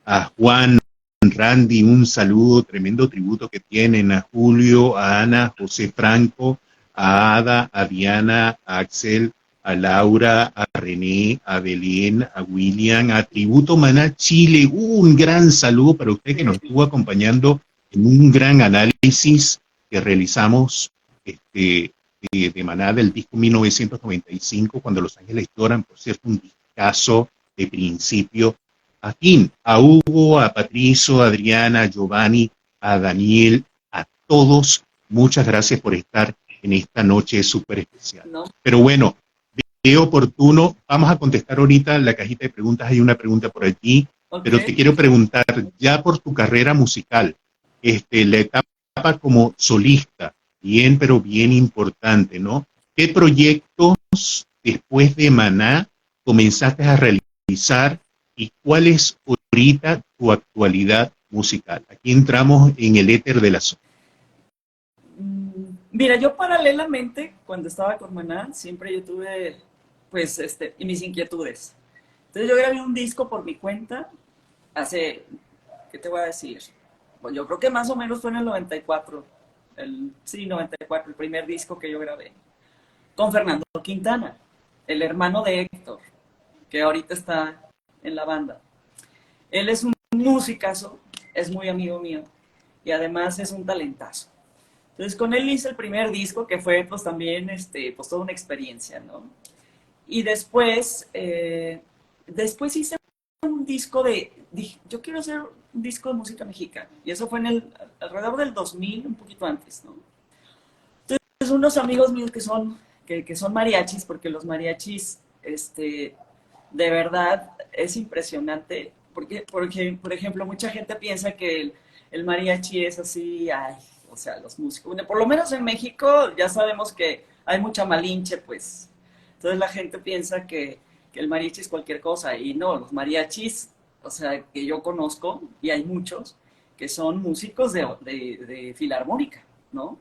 A Juan, Randy, un saludo, tremendo tributo que tienen. A Julio, a Ana, José Franco, a Ada, a Diana, a Axel, a Laura, a René, a Belén, a William, a Tributo Maná Chile. Un gran saludo para usted que nos estuvo acompañando en un gran análisis que realizamos de Maná del disco 1995, cuando Los Ángeles Lloran, por cierto, un discazo de principio a fin. A Hugo, a Patricio, a Adriana, a Giovanni, a Daniel, a todos, muchas gracias por estar en esta noche súper especial. ¿No? Pero bueno, de oportuno, vamos a contestar ahorita en la cajita de preguntas, hay una pregunta por allí, Ok. pero te quiero preguntar, ya por tu carrera musical, la etapa como solista, bien, pero bien importante, ¿no? ¿Qué proyectos después de Maná comenzaste a realizar y cuál es ahorita tu actualidad musical? Aquí entramos en el éter de la zona. Mira, yo paralelamente, cuando estaba con Maná, siempre yo tuve, pues, mis inquietudes. Entonces yo grabé un disco por mi cuenta hace, ¿qué te voy a decir? Pues yo creo que más o menos fue en el 94, sí, 94, el primer disco que yo grabé, con Fernando Quintana, el hermano de Héctor, que ahorita está en la banda. Él es un musicazo, es muy amigo mío, y además es un talentazo. Entonces con él hice el primer disco, que fue pues también pues toda una experiencia, ¿no? Y después hice un disco dije, yo quiero hacer un disco de música mexicana. Y eso fue alrededor del 2000, un poquito antes, ¿no? Entonces unos amigos míos que son mariachis, porque los mariachis, de verdad es impresionante, porque, por ejemplo, mucha gente piensa que el mariachi es así, ay, o sea, los músicos, por lo menos en México ya sabemos que hay mucha malinche, pues, entonces la gente piensa que el mariachi es cualquier cosa, y no, los mariachis, o sea, que yo conozco, y hay muchos, que son músicos de filarmónica, ¿no?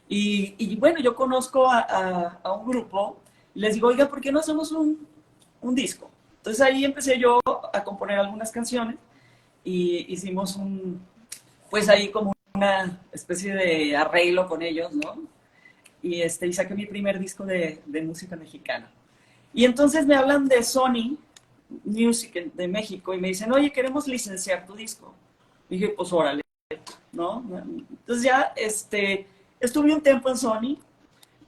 Y bueno, yo conozco a un grupo, les digo, oiga, ¿por qué no hacemos un disco? Entonces ahí empecé yo a componer algunas canciones, y hicimos pues ahí como una especie de arreglo con ellos, ¿no? Y saqué mi primer disco de música mexicana. Y entonces me hablan de Sony Music de México y me dicen, oye, queremos licenciar tu disco. Y dije, pues órale, ¿no? Entonces ya estuve un tiempo en Sony.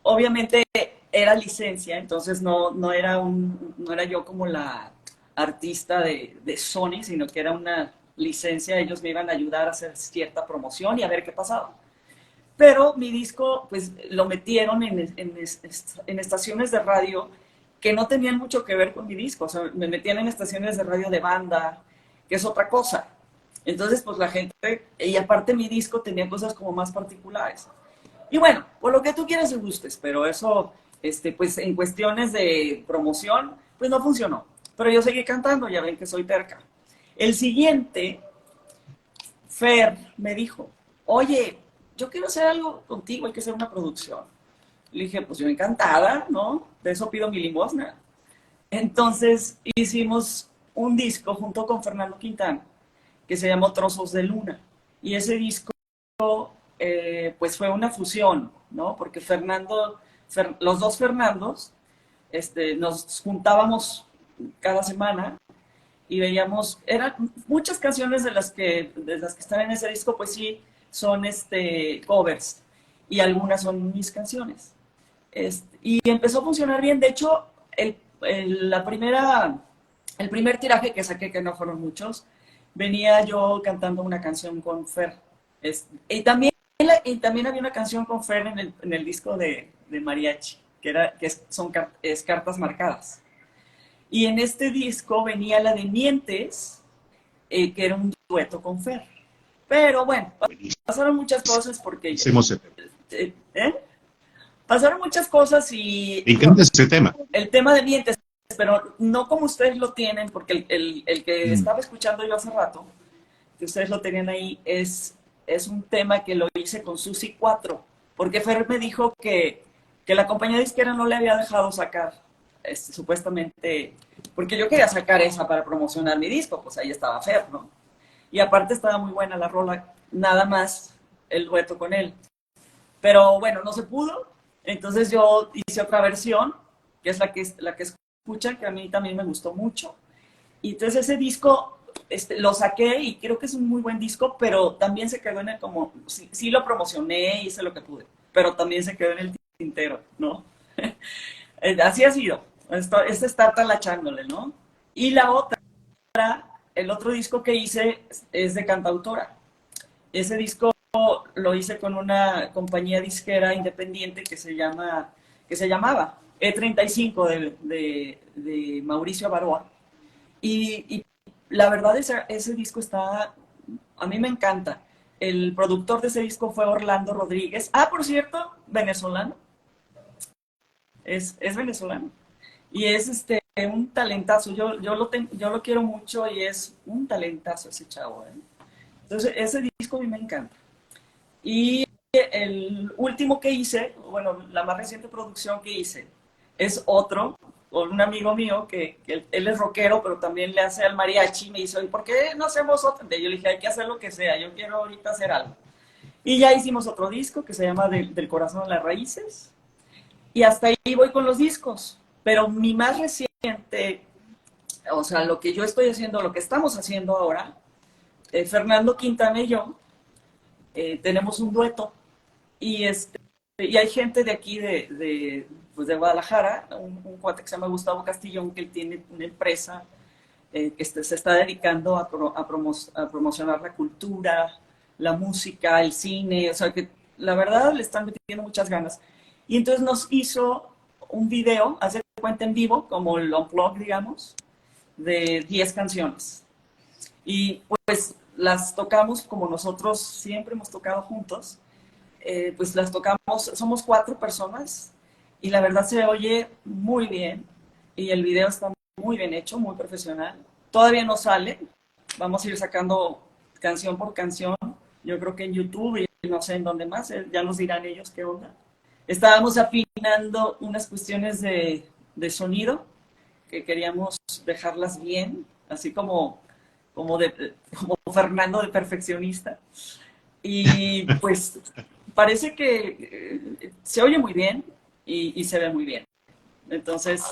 Obviamente era licencia, entonces no era yo como la artista de Sony, sino que era una licencia, ellos me iban a ayudar a hacer cierta promoción y a ver qué pasaba. Pero mi disco, pues lo metieron en estaciones de radio que no tenían mucho que ver con mi disco. O sea, me metían en estaciones de radio de banda, que es otra cosa. Entonces, pues la gente, y aparte mi disco tenía cosas como más particulares. Y bueno, por lo que tú quieras y gustes, pero eso, pues en cuestiones de promoción, pues no funcionó. Pero yo seguí cantando, ya ven que soy terca. El siguiente, Fer me dijo, oye, yo quiero hacer algo contigo, hay que hacer una producción. Le dije, pues yo encantada, ¿no? De eso pido mi limosna. Entonces hicimos un disco junto con Fernando Quintana, que se llamó Trozos de Luna. Y ese disco, pues fue una fusión, ¿no? Porque los dos Fernandos, nos juntábamos cada semana y veíamos, eran muchas canciones de las que están en ese disco, pues sí, son covers y algunas son mis canciones. Y empezó a funcionar bien. De hecho, el primer tiraje que saqué, que no fueron muchos, venía yo cantando una canción con Fer. Y también había una canción con Fer en el disco de mariachi, es Cartas Marcadas. Y en este disco venía la de Mientes, que era un dueto con Fer. Pero bueno, pasaron muchas cosas porque... Hacemos ese tema. Pasaron muchas cosas y... Me encanta ese tema. El tema de Mientes, pero no como ustedes lo tienen, porque el que estaba escuchando yo hace rato, que ustedes lo tenían ahí, es un tema que lo hice con Susi 4, porque Fer me dijo que la compañía disquera no le había dejado sacar, supuestamente, porque yo quería sacar esa para promocionar mi disco, pues ahí estaba Fer, ¿no? Y aparte estaba muy buena la rola, nada más el dueto con él. Pero bueno, no se pudo, entonces yo hice otra versión, que es la que escuchan, que a mí también me gustó mucho. Y entonces ese disco lo saqué y creo que es un muy buen disco, pero también se quedó en el como, sí lo promocioné, hice lo que pude, pero también se quedó en el tintero, ¿no? Así ha sido, está talachándole, ¿no? Y la otra, el otro disco que hice es de cantautora. Ese disco lo hice con una compañía disquera independiente que se llamaba E35 de Mauricio Baroa. Y la verdad ese disco a mí me encanta. El productor de ese disco fue Orlando Rodríguez. Ah, por cierto, venezolano. Es venezolano. Y es un talentazo. Yo lo quiero mucho y es un talentazo ese chavo, ¿eh? Entonces, ese disco a mí me encanta. Y el último que hice, bueno, la más reciente producción que hice, es otro, con un amigo mío que él es rockero, pero también le hace al mariachi. Me dice, ¿y por qué no hacemos otro? Yo le dije, hay que hacer lo que sea, yo quiero ahorita hacer algo. Y ya hicimos otro disco que se llama Del corazón a las raíces. Y hasta ahí voy con los discos. Pero mi más reciente, o sea, lo que yo estoy haciendo, lo que estamos haciendo ahora, Fernando Quintana y yo, tenemos un dueto. Y hay gente de aquí, pues de Guadalajara, un cuate que se llama Gustavo Castillón, que él tiene una empresa que se está dedicando a promocionar la cultura, la música, el cine, o sea que la verdad le están metiendo muchas ganas. Y entonces nos hizo un video, hace cuenta en vivo, como el unplug, digamos, de 10 canciones. Y pues las tocamos como nosotros siempre hemos tocado juntos. Pues las tocamos, somos 4 personas y la verdad se oye muy bien y el video está muy bien hecho, muy profesional. Todavía no sale, vamos a ir sacando canción por canción, yo creo que en YouTube y no sé en dónde más, ya nos dirán ellos qué onda. Estábamos afinando unas cuestiones de sonido, que queríamos dejarlas bien, así como Fernando de perfeccionista. Y pues parece que se oye muy bien y se ve muy bien. Entonces,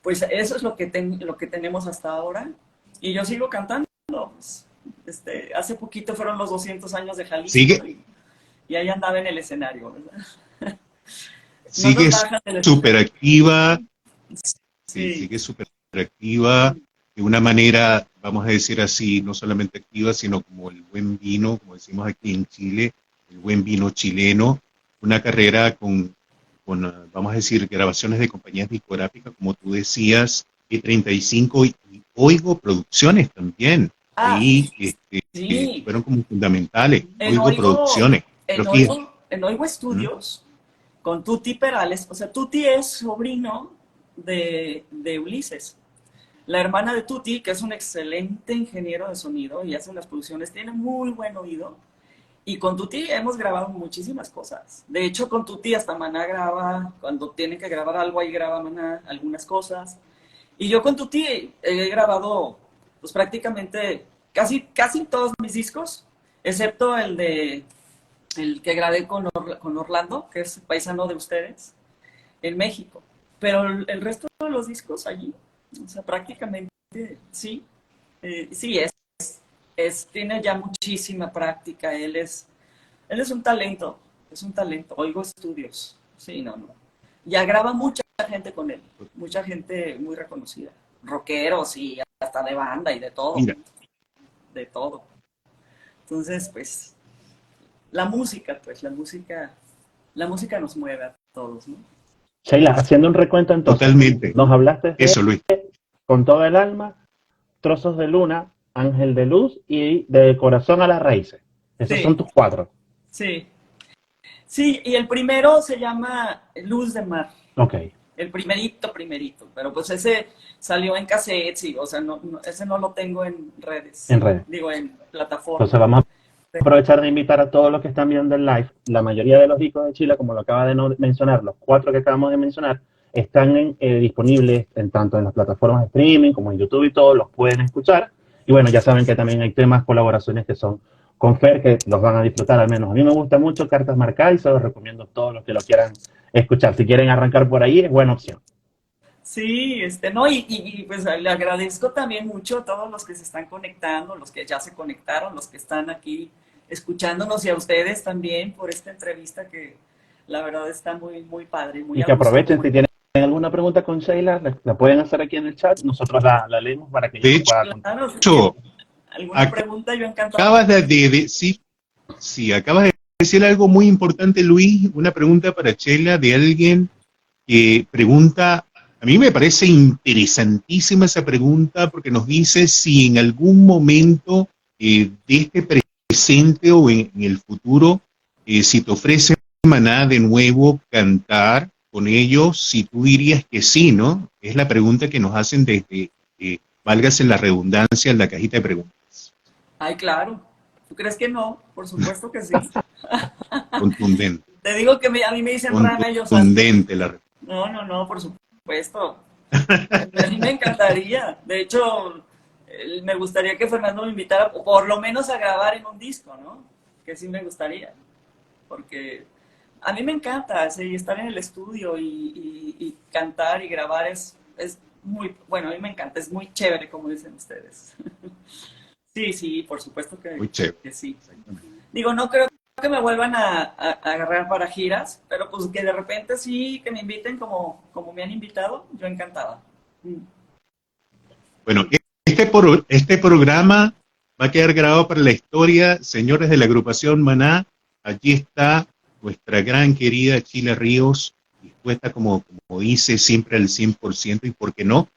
pues eso es lo que tenemos hasta ahora. Y yo sigo cantando. Hace poquito fueron los 200 años de Jalisco. Sigue, y ahí andaba en el escenario, ¿verdad? No nos sigue bajan del súper escenario. activa, sí, Sí, sigue súper activa, de una manera, vamos a decir así, no solamente activa, sino como el buen vino, como decimos aquí en Chile, el buen vino chileno, una carrera vamos a decir, grabaciones de compañías discográficas, como tú decías, E35 y Oigo Producciones también. ah, Ahí sí. fueron como fundamentales, En Oigo Oigo, Producciones. Pero fíjate, en Oigo ¿Mm? Estudios, con Tuti Perales, o sea, Tuti es sobrino de Ulises. La hermana de Tuti, que es un excelente ingeniero de sonido y hace unas producciones, tiene muy buen oído. Y con Tuti hemos grabado muchísimas cosas. De hecho, con Tuti hasta Maná graba, cuando tiene que grabar algo, ahí graba Maná algunas cosas. Y yo con Tuti he grabado, pues prácticamente casi todos mis discos, excepto el que grabé con Orlando, que es paisano de ustedes, en México. Pero el resto de los discos allí, o sea, prácticamente sí, sí tiene ya muchísima práctica. Él es un talento. Oigo Estudios, sí, no. Ya graba mucha gente con él, mucha gente muy reconocida, rockeros y hasta de banda y Mira, de todo. Entonces, pues, la música nos mueve a todos, ¿no? Sheila, haciendo un recuento entonces, totalmente. nos hablaste de Eso, Luis. Con todo el alma, Trozos de Luna, Ángel de Luz y De Corazón a las Raíces. Esos son Sí, tus cuatro. sí. Sí, y el primero se llama Luz de Mar. Ok, El primerito, pero pues ese salió en cassette, sí, o sea, ese no lo tengo en redes, en redes. digo, en Entonces plataforma. vamos a aprovechar de invitar a todos los que están viendo el live. La mayoría de los discos de Chile, como lo acaba de mencionar, los cuatro que acabamos de mencionar, están disponibles tanto en las plataformas de streaming como en YouTube y todos los pueden escuchar. Y bueno, ya saben que también hay temas, colaboraciones que son con Fer, que los van a disfrutar al menos. A mí me gusta mucho Cartas Marcadas y se los recomiendo a todos los que lo quieran escuchar. Si quieren arrancar por ahí, es buena opción. Sí, no, y pues le agradezco también mucho a todos los que se están conectando, los que ya se conectaron, los que están aquí escuchándonos y a ustedes también por esta entrevista que la verdad está muy, muy padre, muy Y a que gusto. aprovechen, si tienen alguna pregunta con Sheila, la pueden hacer aquí en el chat. Nosotros la leemos para que ella De nos pueda contar. Claro, si hecho, tienen alguna pregunta, yo encantado. acabas sí, acabas de decir algo muy importante, Luis, una pregunta para Chela de alguien que pregunta, a mí me parece interesantísima esa pregunta porque nos dice si en algún momento de este presente o en el futuro, si te ofrece Maná de nuevo cantar con ellos, si tú dirías que sí, ¿no? Es la pregunta que nos hacen desde, válgase la redundancia, en la cajita de preguntas. Ay, claro. ¿Tú crees que no? Por supuesto que sí. Contundente. Te digo que a mí me dicen rana y yo, ¿sabes? Contundente la respuesta. No, por supuesto. A mí me encantaría. De hecho, me gustaría que Fernando me invitara, por lo menos a grabar en un disco, ¿no? Que sí me gustaría. Porque a mí me encanta sí, estar en el estudio y cantar y grabar es muy, bueno, a mí me encanta, es muy chévere, como dicen ustedes. Sí, por supuesto Muy chévere. que sí. Digo, no creo que me vuelvan a agarrar para giras, pero pues que de repente sí, que me inviten como me han invitado, yo encantada. Bueno, este programa va a quedar grabado para la historia, señores de la agrupación Maná. Allí está nuestra gran querida Chila Ríos, dispuesta, como dice, siempre al 100%, y por qué no,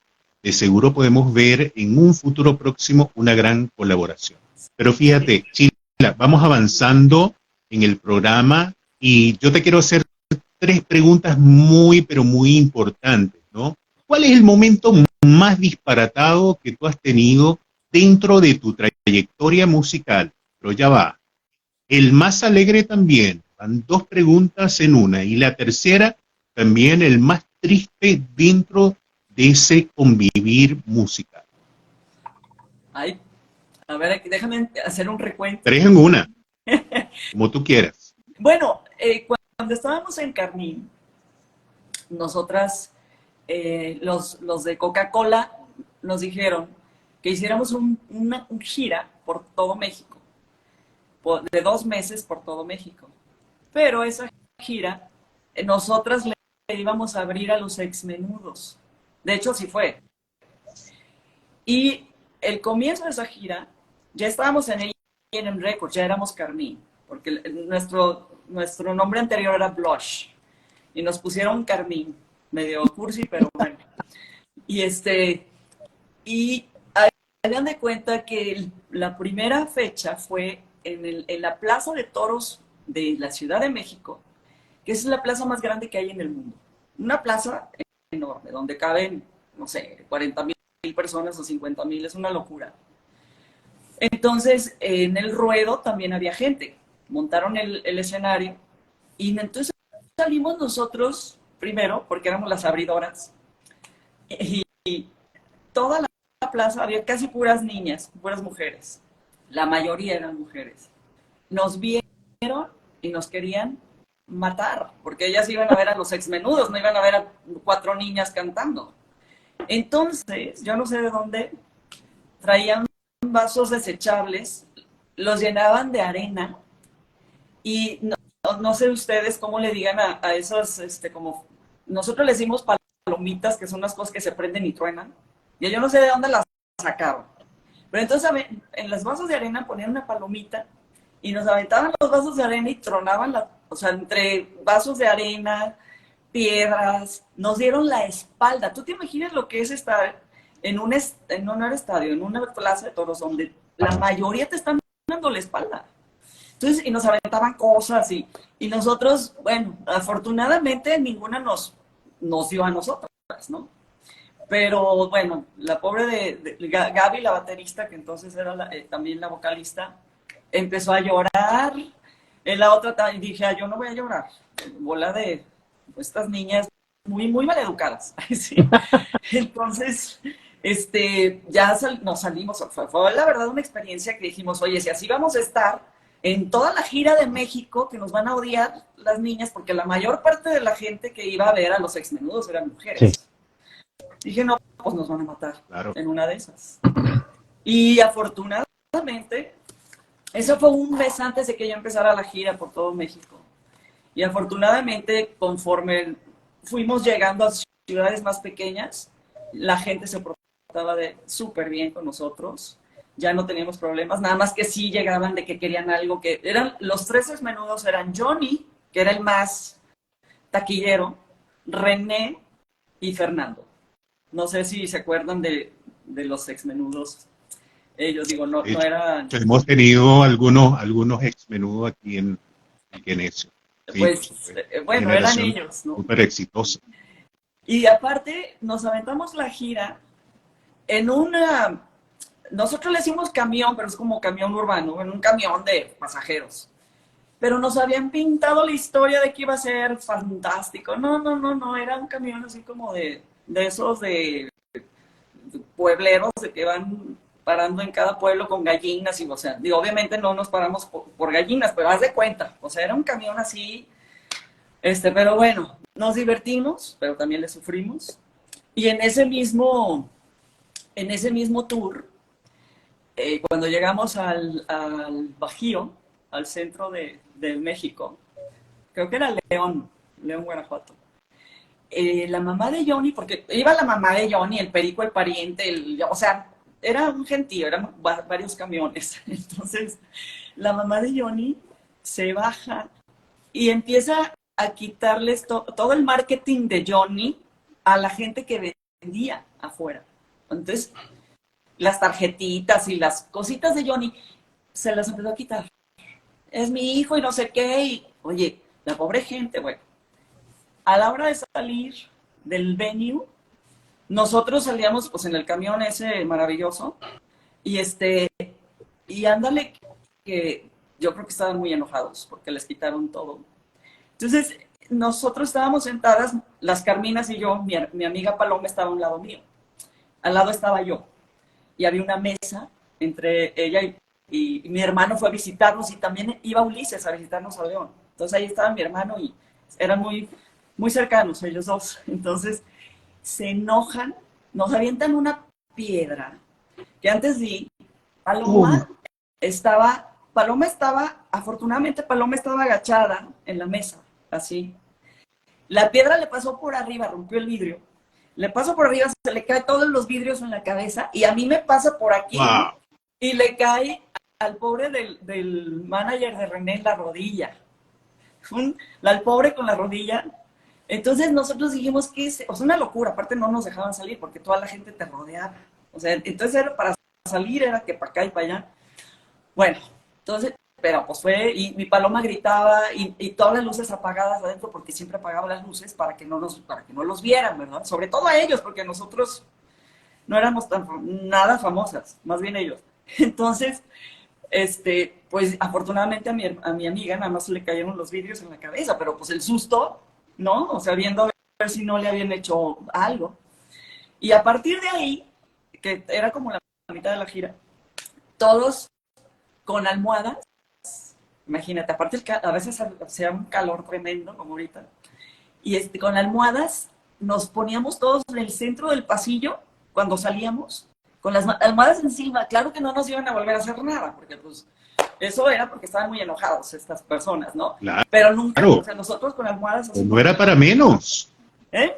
de seguro podemos ver en un futuro próximo una gran colaboración. Pero fíjate, Chila, vamos avanzando en el programa y yo te quiero hacer tres preguntas muy, pero muy importantes, ¿no? ¿Cuál es el momento más disparatado que tú has tenido dentro de tu trayectoria musical? Pero ya va. El más alegre también. Van dos preguntas en una. Y la tercera, también el más triste dentro de ese convivir musical. Ay, a ver, déjame hacer un recuento. Tres en una, como tú quieras. Bueno, cuando estábamos en Carmín, nosotras, los de Coca-Cola nos dijeron que hiciéramos una gira por todo México, de 2 meses por todo México. Pero esa gira, nosotras le íbamos a abrir a los Exmenudos. De hecho, sí fue. Y el comienzo de esa gira, ya estábamos en A&M Records, ya éramos Carmín, porque nuestro nombre anterior era Blush, y nos pusieron Carmín, medio cursi, pero bueno. Y hagan de cuenta que la primera fecha fue en la Plaza de Toros de la Ciudad de México, que es la plaza más grande que hay en el mundo. Una plaza enorme, donde caben, no sé, 40,000 personas o 50,000, es una locura. Entonces, en el ruedo también había gente. Montaron el escenario y entonces salimos nosotros primero, porque éramos las abridoras, y toda la plaza había casi puras niñas, puras mujeres. La mayoría eran mujeres. Nos vieron y nos querían matar, porque ellas iban a ver a los Exmenudos, no iban a ver a 4 niñas cantando. Entonces, yo no sé de dónde, traían vasos desechables, los llenaban de arena y no sé ustedes cómo le digan a esos, como nosotros le decimos palomitas, que son unas cosas que se prenden y truenan, y yo no sé de dónde las sacaron. Pero entonces en los vasos de arena ponían una palomita y nos aventaban los vasos de arena y tronaban, o sea, entre vasos de arena, piedras, nos dieron la espalda. ¿Tú te imaginas lo que es estar en un estadio, en una plaza de toros, donde la mayoría te están dando la espalda? Entonces, y nos aventaban cosas y nosotros, bueno, afortunadamente ninguna nos dio a nosotras, ¿no? Pero bueno, la pobre de Gaby, la baterista, que entonces era también la vocalista, empezó a llorar. En la otra dije, yo no voy a llorar. Bola de estas niñas muy, muy mal educadas. Sí. Entonces, ya nos salimos. Fue la verdad una experiencia que dijimos, oye, si así vamos a estar en toda la gira de México, que nos van a odiar las niñas, porque la mayor parte de la gente que iba a ver a los Exmenudos eran mujeres. Sí. Dije, no, pues nos van a matar, claro, en una de esas. Y afortunadamente, eso fue un mes antes de que yo empezara la gira por todo México. Y afortunadamente, conforme fuimos llegando a ciudades más pequeñas, la gente se portaba súper bien con nosotros. Ya no teníamos problemas, nada más que sí llegaban de que querían algo, que eran los 3 Exmenudos, eran Johnny, que era el más taquillero, René y Fernando. No sé si se acuerdan de los Exmenudos. Ellos, digo, no eran... Hemos tenido algunos Exmenudos aquí en eso. Sí, pues, bueno, eran ellos, ¿no? Súper exitosa. Y aparte, nos aventamos la gira en nosotros le decimos camión, pero es como camión urbano, en un camión de pasajeros. Pero nos habían pintado la historia de que iba a ser fantástico. No, era un camión así como de esos de puebleros de que van parando en cada pueblo con gallinas y, o sea, obviamente no nos paramos por gallinas, pero haz de cuenta, o sea, era un camión así, pero bueno, nos divertimos, pero también le sufrimos. Y en ese mismo tour, cuando llegamos al Bajío, al centro de México, creo que era León, Guanajuato. La mamá de Johnny, porque iba la mamá de Johnny, el perico, el pariente, o sea, era un gentío, eran varios camiones. Entonces, la mamá de Johnny se baja y empieza a quitarles todo el marketing de Johnny a la gente que vendía afuera. Entonces, las tarjetitas y las cositas de Johnny se las empezó a quitar. Es mi hijo y no sé qué. Y, oye, la pobre gente, bueno. A la hora de salir del venue, nosotros salíamos pues en el camión ese maravilloso y y ándale que yo creo que estaban muy enojados porque les quitaron todo. Entonces, nosotros estábamos sentadas, las Carminas y yo, mi amiga Paloma estaba a un lado mío, al lado estaba yo, y había una mesa entre ella y mi hermano fue a visitarnos y también iba Ulises a visitarnos a León. Entonces ahí estaba mi hermano y eran muy cercanos ellos dos. Entonces se enojan, nos avientan una piedra que antes di, afortunadamente Paloma estaba agachada en la mesa, así. La piedra le pasó por arriba, rompió el vidrio. Le pasó por arriba, se le cae todos los vidrios en la cabeza y a mí me pasa por aquí Wow. y le cae al pobre del manager de René en la rodilla. Al pobre con la rodilla. Entonces nosotros dijimos que es una locura. Aparte no nos dejaban salir porque toda la gente te rodeaba. O sea, entonces era para salir, era que para acá y para allá. Bueno, entonces, pero pues fue, y mi Paloma gritaba y todas las luces apagadas adentro porque siempre apagaba las luces para que no los vieran, ¿verdad? Sobre todo a ellos, porque nosotros no éramos nada famosas, más bien ellos. Entonces, pues afortunadamente a mi amiga nada más le cayeron los vidrios en la cabeza, pero pues el susto, ¿no? O sea, viendo a ver si no le habían hecho algo. Y a partir de ahí, que era como la mitad de la gira, todos con almohadas, imagínate, aparte a veces hacía un calor tremendo, como ahorita, y con almohadas nos poníamos todos en el centro del pasillo cuando salíamos, con las almohadas encima. Claro que no nos iban a volver a hacer nada, porque pues eso era porque estaban muy enojados estas personas, ¿no? Claro. Pero nunca, o sea, nosotros con almohadas así. No era para menos. ¿Eh?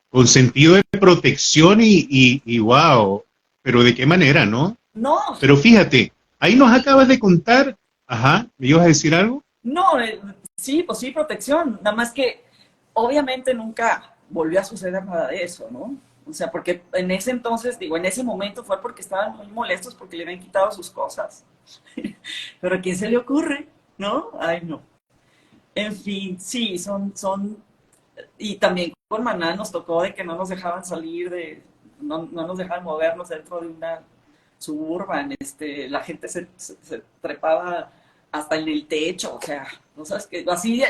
Con sentido de protección y wow. Pero de qué manera, ¿no? No, Pero fíjate, ahí nos acabas de contar, ajá, ¿me ibas a decir algo? no, sí, pues sí, protección, nada más que obviamente nunca volvió a suceder nada de eso, ¿no? O sea, porque en ese entonces, digo, en ese momento fue porque estaban muy molestos porque le habían quitado sus cosas. Pero ¿a quién se le ocurre? ¿No? Ay, no. En fin, sí, y también con Maná nos tocó de que no nos dejaban salir no nos dejaban movernos dentro de una suburban, la gente se trepaba hasta en el techo, o sea, no sabes que así,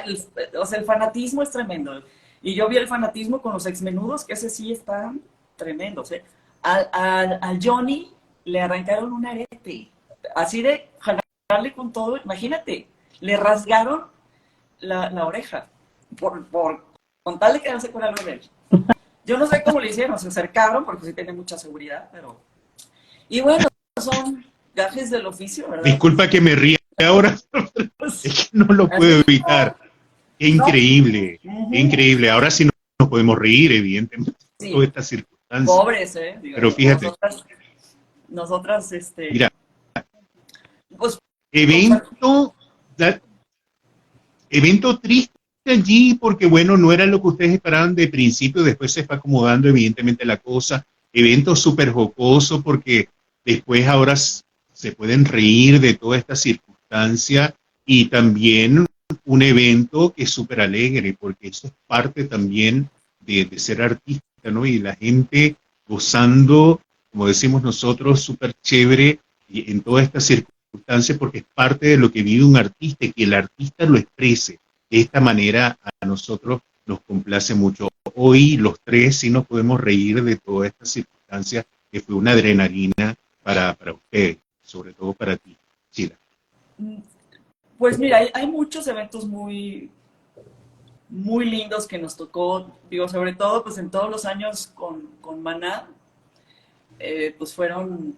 o sea, el fanatismo es tremendo. Y yo vi el fanatismo con los exmenudos, que ese sí está tremendo. O sea, al Johnny le arrancaron un arete, así de jalarle con todo, imagínate, le rasgaron la oreja, con tal de quedarse con algo de él. Yo no sé cómo le hicieron, se acercaron, porque sí tiene mucha seguridad, pero... Y bueno, son gajes del oficio, ¿verdad? Disculpa que me ría ahora, Pues, es que no lo puedo evitar. Qué no. increíble, qué increíble. Ahora sí nos podemos reír, evidentemente, Sí. todas estas circunstancias. Pobres, digo, pero fíjate, nosotras, mira, pues, evento, evento triste allí porque, bueno, no era lo que ustedes esperaban de principio, después se fue acomodando evidentemente la cosa. Evento súper jocoso porque después ahora se pueden reír de toda esta circunstancia y también un evento que es súper alegre porque eso es parte también de ser artista, ¿no? Y la gente gozando, como decimos nosotros, súper chévere y en toda esta circunstancia porque es parte de lo que vive un artista y que el artista lo exprese. De esta manera a nosotros nos complace mucho. Hoy los tres sí nos podemos reír de toda esta circunstancia que fue una adrenalina para ustedes, sobre todo para ti, Sheila. Pues mira, hay muchos eventos muy, muy lindos que nos tocó, digo, sobre todo pues en todos los años con Maná, pues fueron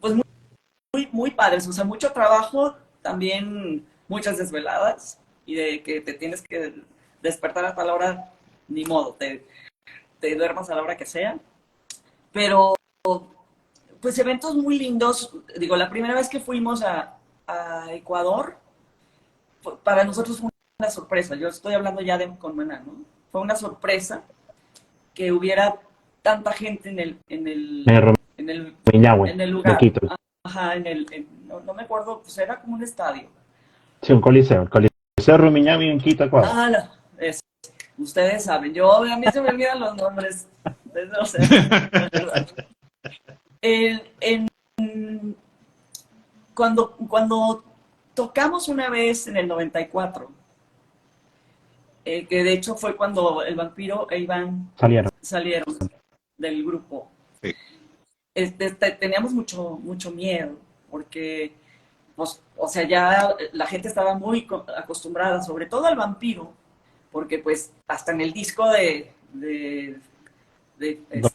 pues muy padres, o sea, mucho trabajo, también muchas desveladas y de que te tienes que despertar a tal hora, ni modo, te duermas a la hora que sea, pero pues eventos muy lindos, digo, la primera vez que fuimos a Ecuador, para nosotros fue una sorpresa, yo estoy hablando ya con Maná, ¿no? Fue una sorpresa que hubiera tanta gente en el lugar. Ajá, no me acuerdo, pues era como un estadio. Sí, un coliseo, el Coliseo Rumiñahui en Quito, Ecuador. Ah, no, eso. Ustedes saben, a mí se me olvidan los nombres. O sea, la verdad. En, cuando tocamos una vez en el 94, que de hecho fue cuando el vampiro e Iván Salieron. salieron del grupo, Sí. teníamos mucho miedo, porque, pues, o sea, ya la gente estaba muy acostumbrada, sobre todo al vampiro, porque pues hasta en el disco ¿Dónde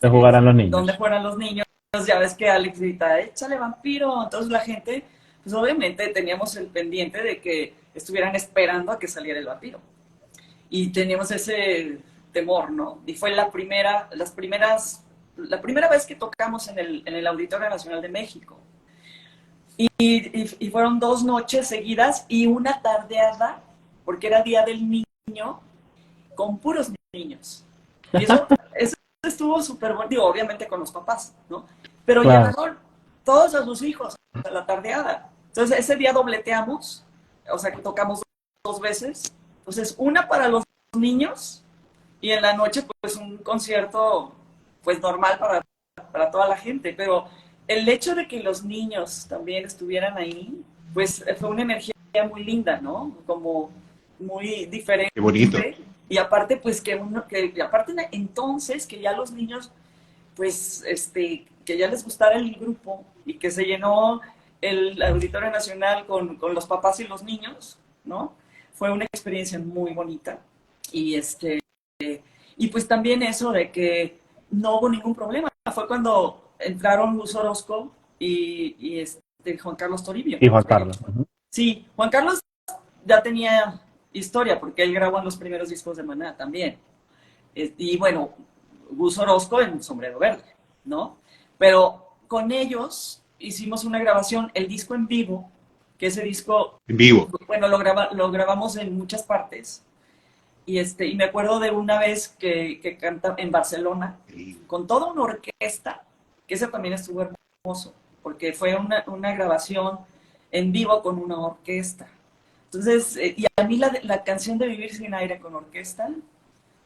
jugarán los donde niños? fueran los niños, ya ves que Alex grita, échale vampiro, entonces la gente, pues obviamente teníamos el pendiente de que estuvieran esperando a que saliera el vampiro. Y teníamos ese temor, ¿no? Y fue la primera vez que tocamos en el Auditorio Nacional de México. Y fueron 2 noches seguidas y una tardeada, porque era Día del Niño, con puros niños. Y eso estuvo súper bueno, digo, obviamente con los papás, ¿no? Pero Claro. llevaron todos a sus hijos a la tardeada. Entonces ese día dobleteamos, o sea, que tocamos 2 veces. Entonces, una para los niños y en la noche pues un concierto pues normal para toda la gente. Pero el hecho de que los niños también estuvieran ahí, pues fue una energía muy linda, ¿no? Como muy diferente. Qué bonito. Y aparte, pues aparte entonces que ya los niños, pues, que ya les gustara el grupo y que se llenó el Auditorio Nacional con los papás y los niños, ¿no? Fue una experiencia muy bonita. Y y pues también eso de que no hubo ningún problema. Fue cuando entraron Luz Orozco y Juan Carlos Toribio. Y Juan Carlos. Uh-huh. Sí, Juan Carlos ya tenía historia, porque él grabó en los primeros discos de Maná también. Y bueno, Gus Orozco en Sombrero Verde, ¿no? Pero con ellos hicimos una grabación, el disco en vivo, que ese disco, En vivo. bueno, lo grabamos en muchas partes. Y me acuerdo de una vez que canta en Barcelona, con toda una orquesta, que ese también estuvo hermoso, porque fue una grabación en vivo con una orquesta. Entonces, y a mí la canción de Vivir sin aire con orquesta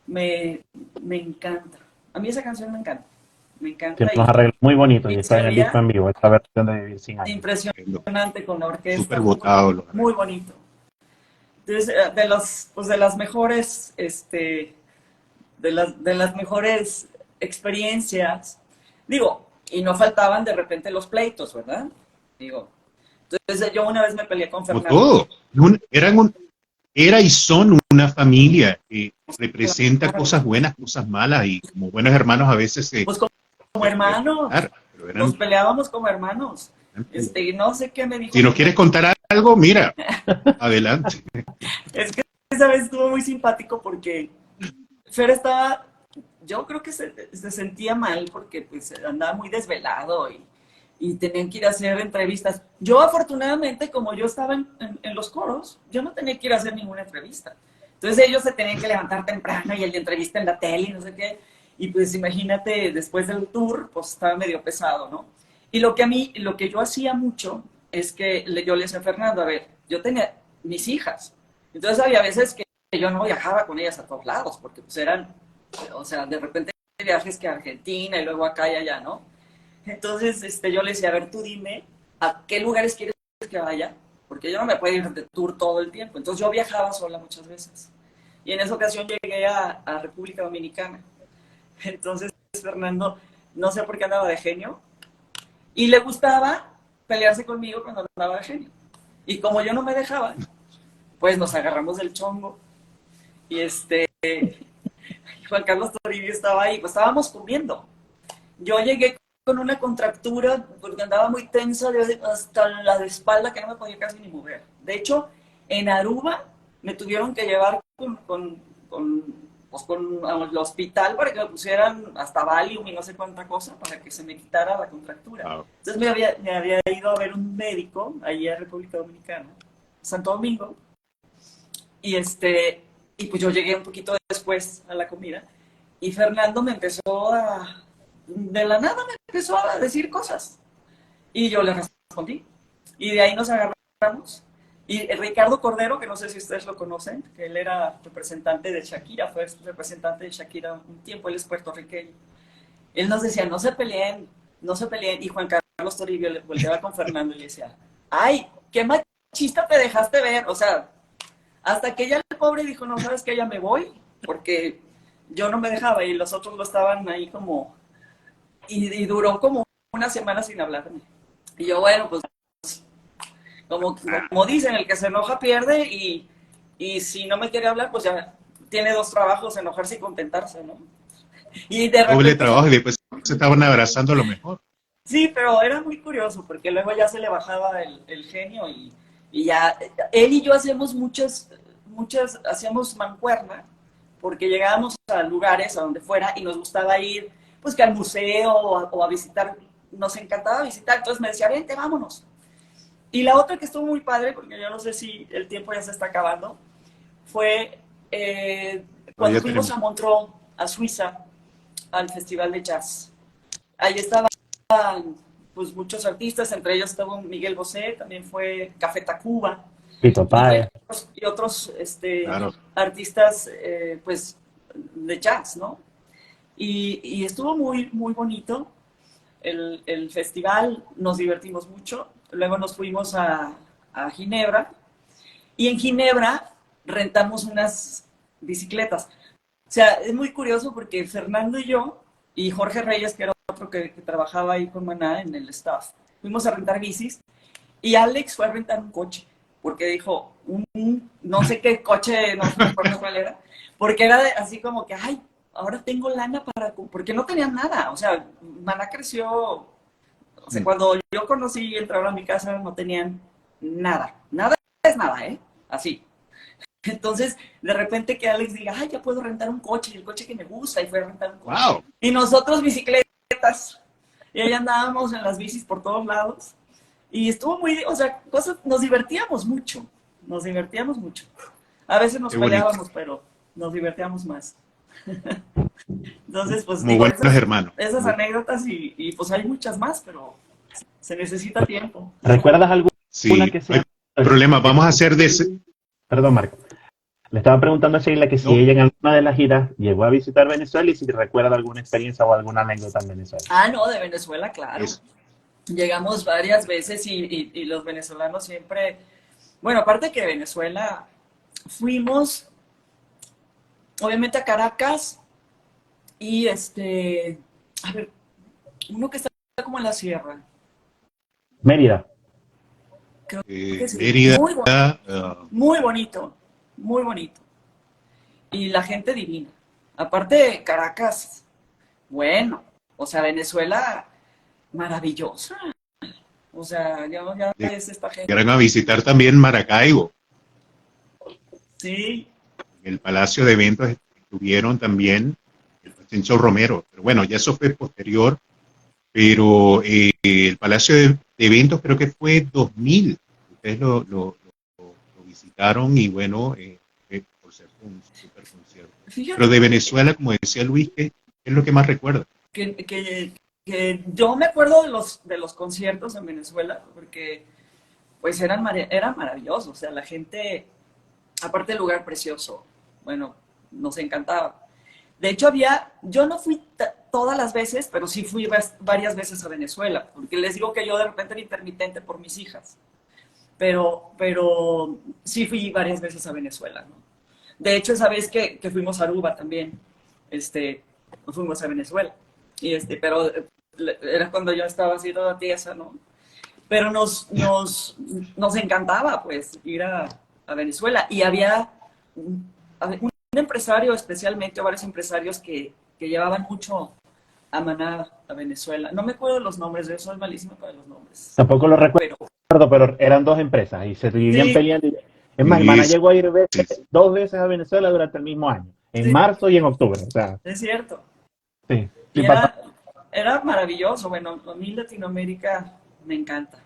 me encanta. A mí esa canción me encanta. Me encanta. Tiene unos arreglos muy bonitos y y está se en el disco oía en vivo, esta versión de Vivir sin aire. impresionante con la orquesta. Súper votado. Muy bonito. Entonces, de las mejores, de las mejores experiencias, digo, y no faltaban de repente los pleitos, ¿verdad? Digo, entonces yo una vez me peleé con Como Fernando. todo. Era y son una familia que representa cosas buenas, cosas malas, y como buenos hermanos a veces se... Pues como hermanos, Pero nos peleábamos como hermanos. No sé qué me dijo. Si nos quieres contar algo, mira, adelante. Es que esa vez estuvo muy simpático porque Fer estaba, yo creo que se sentía mal porque pues andaba muy desvelado y tenían que ir a hacer entrevistas. Yo afortunadamente, como yo estaba en los coros, yo no tenía que ir a hacer ninguna entrevista. Entonces ellos se tenían que levantar temprano y el de entrevista en la tele y no sé qué. Y pues imagínate, después del tour, pues estaba medio pesado, ¿no? Y lo que yo hacía mucho es que yo le decía a Fernando, a ver, yo tenía mis hijas. Entonces había veces que yo no viajaba con ellas a todos lados, porque pues eran, o sea, de repente viajes que a Argentina y luego acá y allá, ¿no? Entonces yo le decía, a ver, tú dime, ¿a qué lugares quieres que vaya? Porque yo no me puedo ir de tour todo el tiempo. Entonces yo viajaba sola muchas veces. Y en esa ocasión llegué a República Dominicana. Entonces Fernando, no sé por qué andaba de genio, y le gustaba pelearse conmigo cuando andaba de genio. Y como yo no me dejaba, pues nos agarramos del chongo. Y Juan Carlos Toribio estaba ahí, pues estábamos comiendo. Yo llegué con una contractura porque andaba muy tensa hasta la de espalda, que no me podía casi ni mover. De hecho, en Aruba me tuvieron que llevar con al hospital para que me pusieran hasta Valium y no sé cuánta cosa para que se me quitara la contractura. Wow. Entonces me había ido a ver un médico allí en República Dominicana, Santo Domingo, y pues yo llegué un poquito después a la comida y Fernando me empezó de la nada me empezó a decir cosas y yo le respondí y de ahí nos agarramos Y Ricardo Cordero, que no sé si ustedes lo conocen, que él era representante de Shakira, fue representante de Shakira un tiempo, él es puertorriqueño. Él nos decía, no se peleen, no se peleen. Y Juan Carlos Toribio le volteaba con Fernando y le decía, ay, qué machista te dejaste ver. O sea, hasta que ella, el pobre, dijo, no, ¿sabes qué? Ya me voy, porque yo no me dejaba y los otros lo estaban ahí como... Y duró como una semana sin hablarme. Y yo, bueno, pues, como dicen, el que se enoja pierde y si no me quiere hablar, pues ya tiene dos trabajos, enojarse y contentarse, ¿no? Y de Doble repente... trabajo y después se estaban abrazando a lo mejor. Sí, pero era muy curioso porque luego ya se le bajaba el genio y ya, él y yo hacemos hacíamos mancuerna porque llegábamos a lugares, a donde fuera, y nos gustaba ir, pues que al museo o a visitar, nos encantaba visitar, entonces me decía, vente, vámonos. Y la otra que estuvo muy padre, porque yo no sé si el tiempo ya se está acabando, fue cuando fuimos a Montreux, a Suiza, al Festival de Jazz. Ahí estaban pues muchos artistas, entre ellos estuvo Miguel Bosé, también fue Café Tacuba Fito Páez. y otros Claro. artistas pues de jazz, ¿no? Y estuvo muy, muy bonito el festival, nos divertimos mucho. Luego nos fuimos a Ginebra y en Ginebra rentamos unas bicicletas. O sea, es muy curioso porque Fernando y yo, y Jorge Reyes, que era otro que trabajaba ahí con Maná en el staff, fuimos a rentar bicis y Alex fue a rentar un coche, porque dijo, no sé qué coche, no me acuerdo cuál era, porque era así como que, ay, ahora tengo lana porque no tenían nada, o sea, Maná creció, o sea, cuando yo conocí y entraron a mi casa no tenían nada, nada es nada, así. Entonces, de repente que Alex diga, ay, ya puedo rentar un coche, y el coche que me gusta, y fue a rentar un coche. Wow. Y nosotros bicicletas, y ahí andábamos en las bicis por todos lados, y estuvo muy, o sea, nos divertíamos mucho, A veces nos peleábamos, pero nos divertíamos más. Entonces, pues Muy digo, buenos hermanos. esas anécdotas y pues hay muchas más, pero se necesita tiempo. ¿Recuerdas alguna Sí, que no hay sea? problema. Vamos a hacer de ese. Perdón, Marco. Le estaba preguntando a Sheila que si No. ella en alguna de las giras llegó a visitar Venezuela y si recuerda alguna experiencia o alguna anécdota en Venezuela. Ah, no, de Venezuela, claro. Llegamos varias veces y los venezolanos siempre, bueno, aparte que de Venezuela, fuimos obviamente a Caracas y a ver, uno que está como en la sierra. Mérida. Creo que sí. Mérida. Muy bonito, muy bonito. Y la gente divina. Aparte de Caracas, bueno, o sea, Venezuela, maravillosa. O sea, ya es esta gente. Llegaron a visitar también Maracaibo. Sí. En el Palacio de Eventos estuvieron también el Ascenso Romero. Pero bueno, ya eso fue posterior. Pero el Palacio de Eventos creo que fue 2000. Ustedes lo visitaron y bueno, por ser un super concierto. Fíjate Pero de Venezuela, como decía Luis, ¿qué es lo que más recuerda? que yo me acuerdo de los conciertos en Venezuela, porque pues eran maravillosos. O sea, la gente, aparte del lugar precioso, bueno, nos encantaba. De hecho, yo no fui todas las veces, pero sí fui varias veces a Venezuela, porque les digo que yo de repente era intermitente por mis hijas, pero sí fui varias veces a Venezuela, ¿no? De hecho, esa vez que fuimos a Aruba también, fuimos a Venezuela, pero era cuando yo estaba así toda tiesa, ¿no? Pero nos encantaba, pues, ir a Venezuela, y había un empresario especialmente, o varios empresarios que llevaban mucho a Maná a Venezuela. No me acuerdo los nombres, yo soy malísima para los nombres. Tampoco lo recuerdo, pero eran dos empresas y se vivían peleando. Es más, Maná llegó a ir dos veces a Venezuela durante el mismo año, en marzo y en octubre. O sea, es cierto. Sí. Y era maravilloso. Bueno, a mí Latinoamérica me encanta.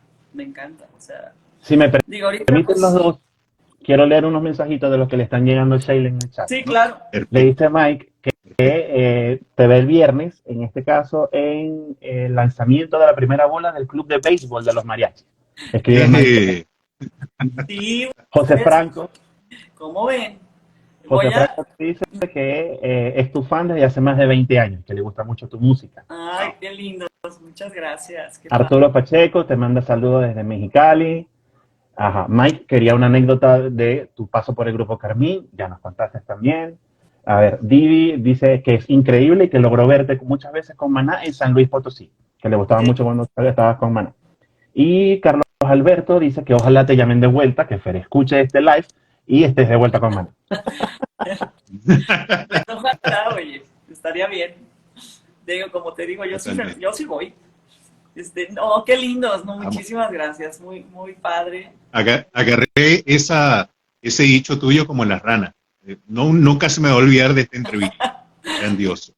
O sea, si me ahorita, permiten pues, los dos, quiero leer unos mensajitos de los que le están llegando a Sheila en el chat. Sí, claro. Le dice a Mike que te ve el viernes, en este caso, en el lanzamiento de la primera bola del club de béisbol de los mariachis. Escribe Mike. Sí, José ustedes, Franco. ¿cómo ven? Voy José a... Franco dice que es tu fan desde hace más de 20 años, que le gusta mucho tu música. Ay, qué lindo. Muchas gracias. Qué padre. Arturo Pacheco te manda saludos desde Mexicali. Ajá. Mike quería una anécdota de tu paso por el grupo Carmín, ya nos contaste también. A ver, Divi dice que es increíble y que logró verte muchas veces con Maná en San Luis Potosí, que le gustaba mucho cuando estabas con Maná. Y Carlos Alberto dice que ojalá te llamen de vuelta, que Fer escuche este live y estés de vuelta con Maná. Pues ojalá, oye, estaría bien. Digo, como te digo, Totalmente. yo sí voy. No, qué lindos, no, Vamos. muchísimas gracias, muy, muy padre. Agarré ese dicho tuyo como la rana. No, nunca se me va a olvidar de esta entrevista. Grandioso.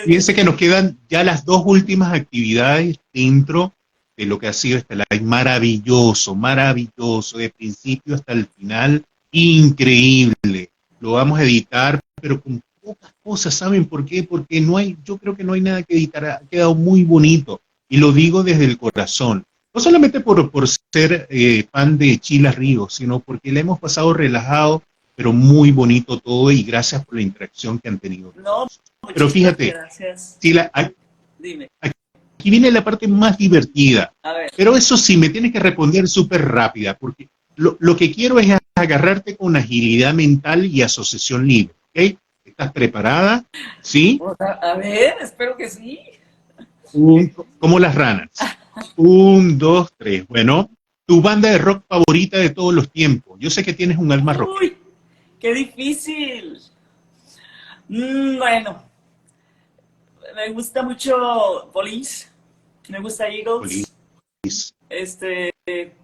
Fíjense que nos quedan ya las dos últimas actividades dentro de lo que ha sido este live. Maravilloso, maravilloso, de principio hasta el final, increíble. Lo vamos a editar, pero con pocas cosas, ¿saben por qué? Porque no hay, yo creo que no hay nada que editar, ha quedado muy bonito. Y lo digo desde el corazón. No solamente por ser fan de Chila Ríos, sino porque le hemos pasado relajado, pero muy bonito todo y gracias por la interacción que han tenido. No, Pero muchísimas fíjate, gracias. Chila, Dime, aquí viene la parte más divertida, a ver, pero eso sí, me tienes que responder súper rápida, porque lo que quiero es agarrarte con agilidad mental y asociación libre, ¿ok? ¿Estás preparada? ¿Sí? a ver, espero que sí. Como las ranas. 1, 2, 3. Bueno, tu banda de rock favorita de todos los tiempos. Yo sé que tienes un alma rockera. Uy, qué difícil. Bueno, me gusta mucho Police, me gusta Eagles. Police.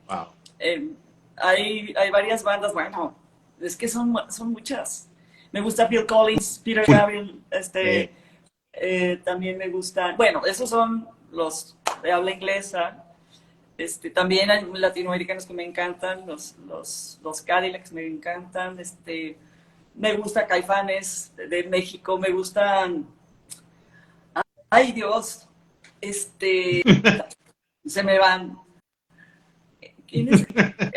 Wow. Eh, hay varias bandas, bueno, es que son muchas. Me gusta Phil Collins, Peter Gabriel, también me gustan, bueno, esos son los de habla inglesa. También hay latinoamericanos que me encantan, los Cadillacs me encantan, me gusta Caifanes de México, me gustan, ay Dios, se me van. ¿Quiénes?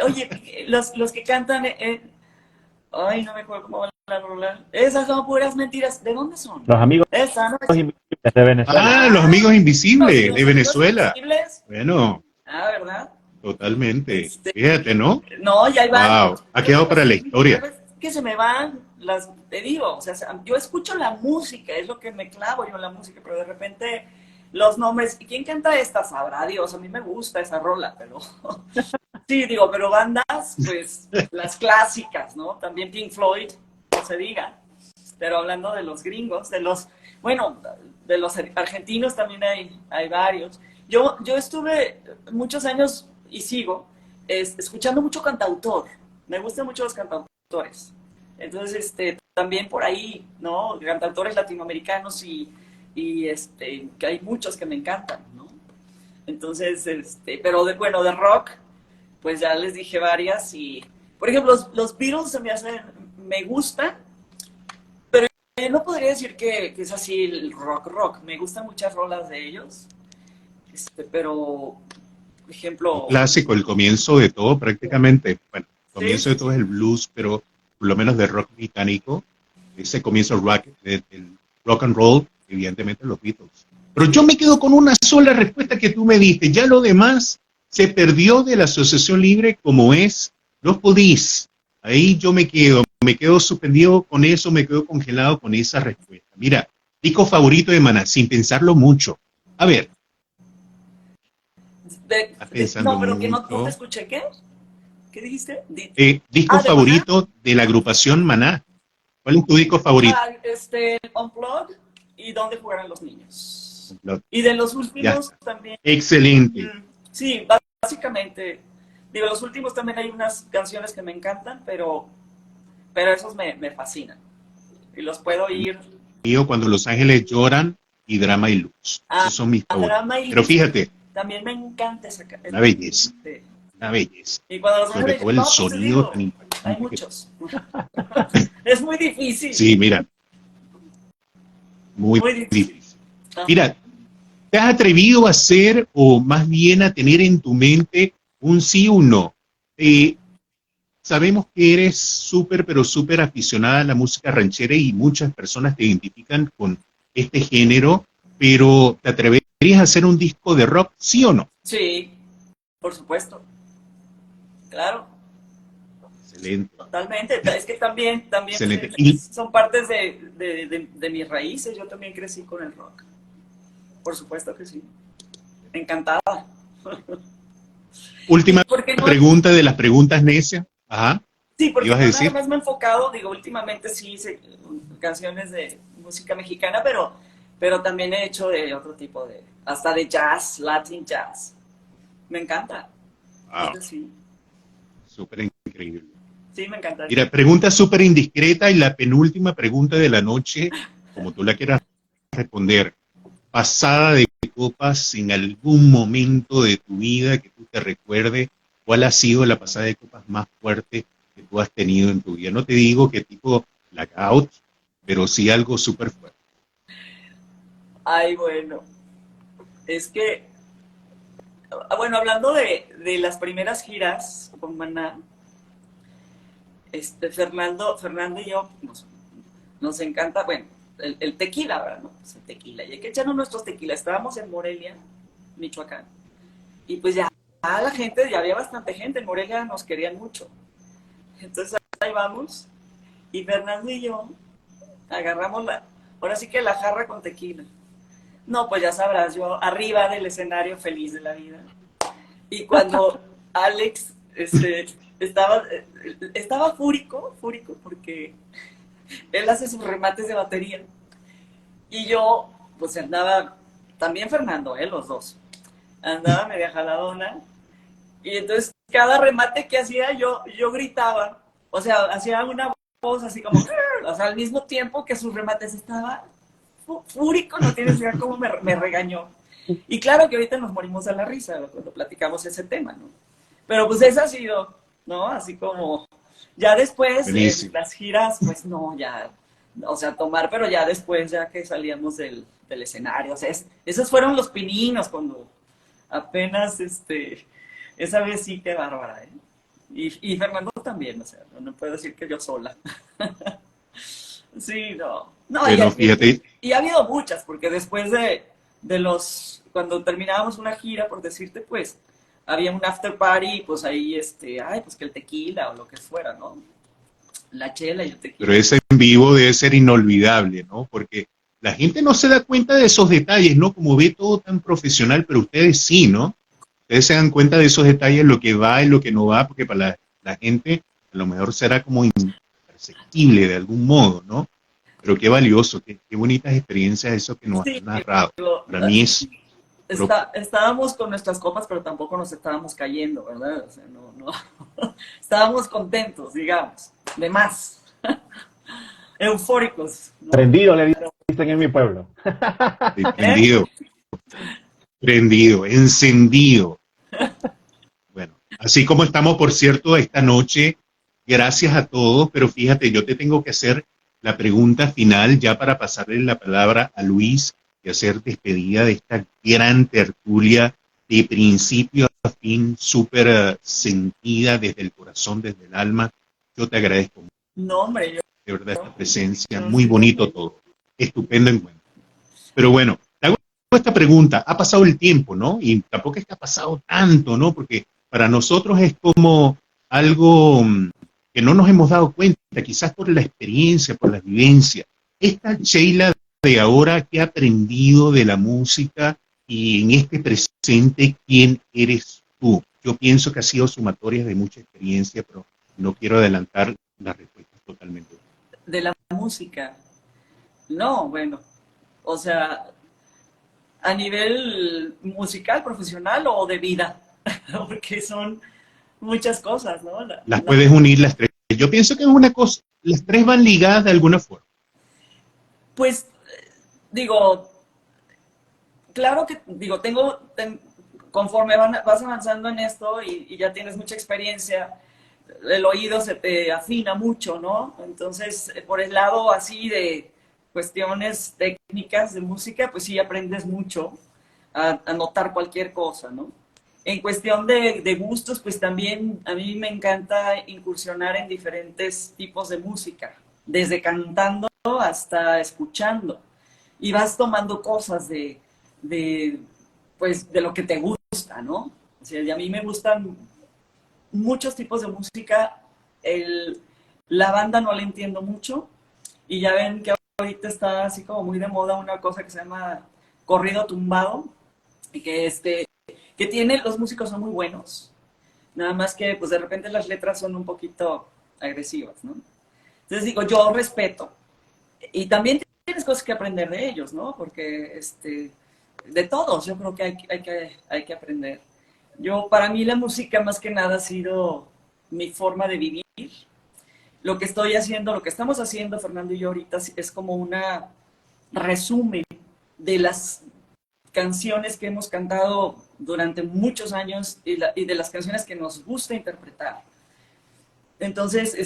Oye, los que cantan, ay, no me acuerdo cómo va la rola. Esas son puras mentiras. ¿De dónde son? Los amigos Esa, ¿no? invisibles de Venezuela. Ah, los amigos Los invisibles de amigos Venezuela. invisibles. Bueno, Ah, ¿verdad? totalmente. Fíjate, ¿no? No, ya hay varios. Wow, ha quedado para la historia. Que se me van te digo, o sea, yo escucho la música, es lo que me clavo yo en la música, pero de repente los nombres, ¿y quién canta esta? Sabrá Dios, a mí me gusta esa rola, pero sí, digo, pero bandas, pues, las clásicas, ¿no? También Pink Floyd, no se diga, pero hablando de los gringos, bueno, de los argentinos también hay varios. Yo estuve muchos años, y sigo, escuchando mucho cantautor, me gustan mucho los cantautores. Entonces, también por ahí, ¿no? Cantautores latinoamericanos y que hay muchos que me encantan, ¿no? Entonces, pero bueno, de rock, pues ya les dije varias y, por ejemplo, los Beatles me gustan, pero yo no podría decir que es así el rock. Me gustan muchas rolas de ellos, pero, por ejemplo... Clásico, el comienzo de todo prácticamente. Bueno, el comienzo Sí, de todo es el blues, pero por lo menos de rock británico, ese comienzo rock, del rock and roll, evidentemente los Beatles. Pero yo me quedo con una sola respuesta que tú me diste. Ya lo demás se perdió de la asociación libre como es los Police. Ahí yo me quedo suspendido con eso, me quedo congelado con esa respuesta. Mira, disco favorito de Maná, sin pensarlo mucho. A ver. No, pero que no te escuché, ¿qué? ¿Qué dijiste? Disco favorito de la agrupación Maná. ¿Cuál es tu disco favorito? Unplugged y ¿Dónde jugarán los niños? Unplugged. Y de los últimos también. Excelente. Sí, básicamente. Digo, los últimos también hay unas canciones que me encantan, pero esos me fascinan. Y los puedo ir. Cuando Los Ángeles Lloran y Drama y Luz. Esos son mis favoritos. Pero fíjate. También me encanta esa canción. Una belleza. Sí. Una belleza. Y cuando Los Sobre todo el sonido tan impactante. Hay muchos. Es muy difícil. Sí, mira. Muy difícil. Mira, ¿te has atrevido a hacer o más bien a tener en tu mente un sí o un no? sabemos que eres súper, pero súper aficionada a la música ranchera y muchas personas te identifican con este género, pero ¿te atreverías a hacer un disco de rock, sí o no? Sí, por supuesto, claro, Excelente, totalmente. Es que también excelente. Y son partes de mis raíces. Yo también crecí con el rock. Por supuesto que sí. Encantada. Y última porque no, pregunta de las preguntas necias. Ajá, sí, ¿qué porque ibas a no nada decir? más me he enfocado, digo, últimamente sí hice canciones de música mexicana, pero también he hecho de otro tipo hasta de jazz, Latin jazz. Me encanta. Wow, Entonces sí, súper increíble. sí, me encantaría. Mira, pregunta súper indiscreta y la penúltima pregunta de la noche, como tú la quieras responder. Pasada de copas en algún momento de tu vida que tú te recuerdes, ¿cuál ha sido la pasada de copas más fuerte que tú has tenido en tu vida? No te digo que tipo blackout, pero sí algo súper fuerte. Ay, bueno, es que, bueno, hablando de las primeras giras con Maná, Fernando y yo nos encanta, bueno, el tequila, ¿verdad? ¿No? Pues el tequila. Y hay que echarnos nuestros tequilas. Estábamos en Morelia, Michoacán. Y pues ya la gente, ya había bastante gente. En Morelia nos querían mucho. Entonces ahí vamos. Y Fernando y yo agarramos ahora sí que la jarra con tequila. No, pues ya sabrás, yo arriba del escenario feliz de la vida. Y cuando Alex estaba fúrico, porque él hace sus remates de batería. Y yo, pues andaba, también Fernando, los dos, andaba media jaladona. Y entonces cada remate que hacía yo gritaba, o sea, hacía una voz así como, o sea, al mismo tiempo que sus remates estaba fúrico, no tienes idea cómo me regañó. Y claro que ahorita nos morimos a la risa cuando platicamos ese tema, ¿no? Pero pues esa ha sido, ¿no? Así como, ya después, Buenísimo. las giras, pues no, ya, o sea, tomar, pero ya después, ya que salíamos del escenario, o sea, esos fueron los pininos cuando apenas, esa vez sí que bárbara, ¿eh? Y Fernando también, o sea, no puedo decir que yo sola. Sí, no. No, Bueno, fíjate, y ha habido muchas, porque después cuando terminábamos una gira, por decirte, pues, había un after party, pues ahí, ay, pues que el tequila o lo que fuera, ¿no? La chela y el pero tequila. ese en vivo debe ser inolvidable, ¿no? Porque la gente no se da cuenta de esos detalles, ¿no? Como ve todo tan profesional, pero ustedes sí, ¿no? Ustedes se dan cuenta de esos detalles, lo que va y lo que no va, porque para la gente a lo mejor será como imperceptible de algún modo, ¿no? Pero qué valioso, qué bonitas experiencias eso que nos Sí, han narrado. digo, Para mí es propio. estábamos con nuestras copas, pero tampoco nos estábamos cayendo, ¿verdad? O sea, no. Estábamos contentos, digamos, de más. Eufóricos, ¿no? Prendido le dicen en mi pueblo. ¿Eh? Prendido, prendido, encendido. Bueno, así como estamos, por cierto, esta noche, gracias a todos, pero fíjate, yo te tengo que hacer la pregunta final ya para pasarle la palabra a Luis y hacer despedida de esta gran tertulia de principio a fin, súper sentida desde el corazón, desde el alma. Yo te agradezco mucho, No, hombre, de verdad, esta presencia, yo muy sí bonito también. todo, estupendo encuentro. Pero bueno, te hago esta pregunta. Ha pasado el tiempo, ¿no? Y tampoco es que ha pasado tanto, ¿no? Porque para nosotros es como algo que no nos hemos dado cuenta, quizás por la experiencia, por la vivencia. Esta Sheila de ahora, ¿qué ha aprendido de la música y en este presente, quién eres tú? Yo pienso que ha sido sumatoria de mucha experiencia, pero no quiero adelantar las respuestas totalmente. De la música. No, bueno, o sea, a nivel musical, profesional o de vida, porque son muchas cosas, ¿no? Las puedes unir las tres. Yo pienso que es una cosa, las tres van ligadas de alguna forma. pues, digo, claro que, digo, conforme vas avanzando en esto y ya tienes mucha experiencia, el oído se te afina mucho, ¿no? Entonces, por el lado así de cuestiones técnicas de música, pues sí aprendes mucho a notar cualquier cosa, ¿no? En cuestión de gustos, pues también a mí me encanta incursionar en diferentes tipos de música, desde cantando hasta escuchando. Y vas tomando cosas de, pues, de lo que te gusta, ¿no? O sea, y a mí me gustan muchos tipos de música. La banda no la entiendo mucho. Y ya ven que ahorita está así como muy de moda una cosa que se llama corrido tumbado. Y que tiene, los músicos son muy buenos, nada más que pues de repente las letras son un poquito agresivas, ¿no? Entonces digo, yo respeto, y también tienes cosas que aprender de ellos, ¿no? Porque de todos yo creo que hay que aprender. Para mí la música más que nada ha sido mi forma de vivir. Lo que estoy haciendo, lo que estamos haciendo, Fernando y yo ahorita, es como una resumen de las canciones que hemos cantado durante muchos años y de las canciones que nos gusta interpretar. Entonces,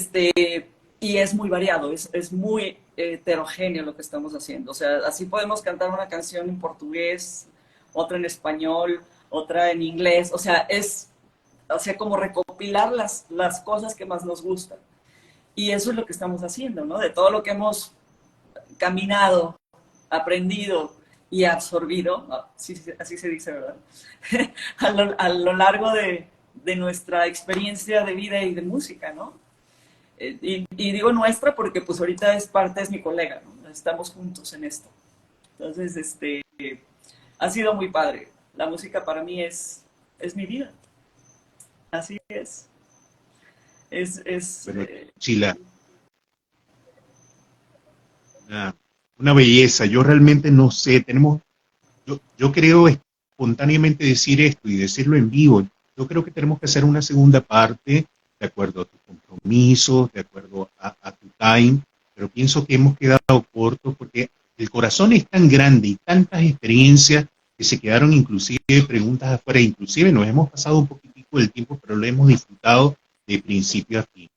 y es muy variado, es muy heterogéneo lo que estamos haciendo. O sea, así podemos cantar una canción en portugués, otra en español, otra en inglés. O sea, como recopilar las cosas que más nos gustan. Y eso es lo que estamos haciendo, ¿no? De todo lo que hemos caminado, aprendido y absorbido, así se dice, ¿verdad? a lo largo de nuestra experiencia de vida y de música, ¿no? Y digo nuestra porque pues ahorita es mi colega, ¿no? Estamos juntos en esto. Entonces, ha sido muy padre. La música para mí es mi vida. Así es. Bueno, Chila, una belleza. Yo realmente no sé, yo creo espontáneamente decir esto y decirlo en vivo. Yo creo que tenemos que hacer una segunda parte de acuerdo a tus compromisos, de acuerdo a tu time, pero pienso que hemos quedado cortos porque el corazón es tan grande y tantas experiencias que se quedaron inclusive preguntas afuera, inclusive nos hemos pasado un poquitico del tiempo, pero lo hemos disfrutado de principio a fin.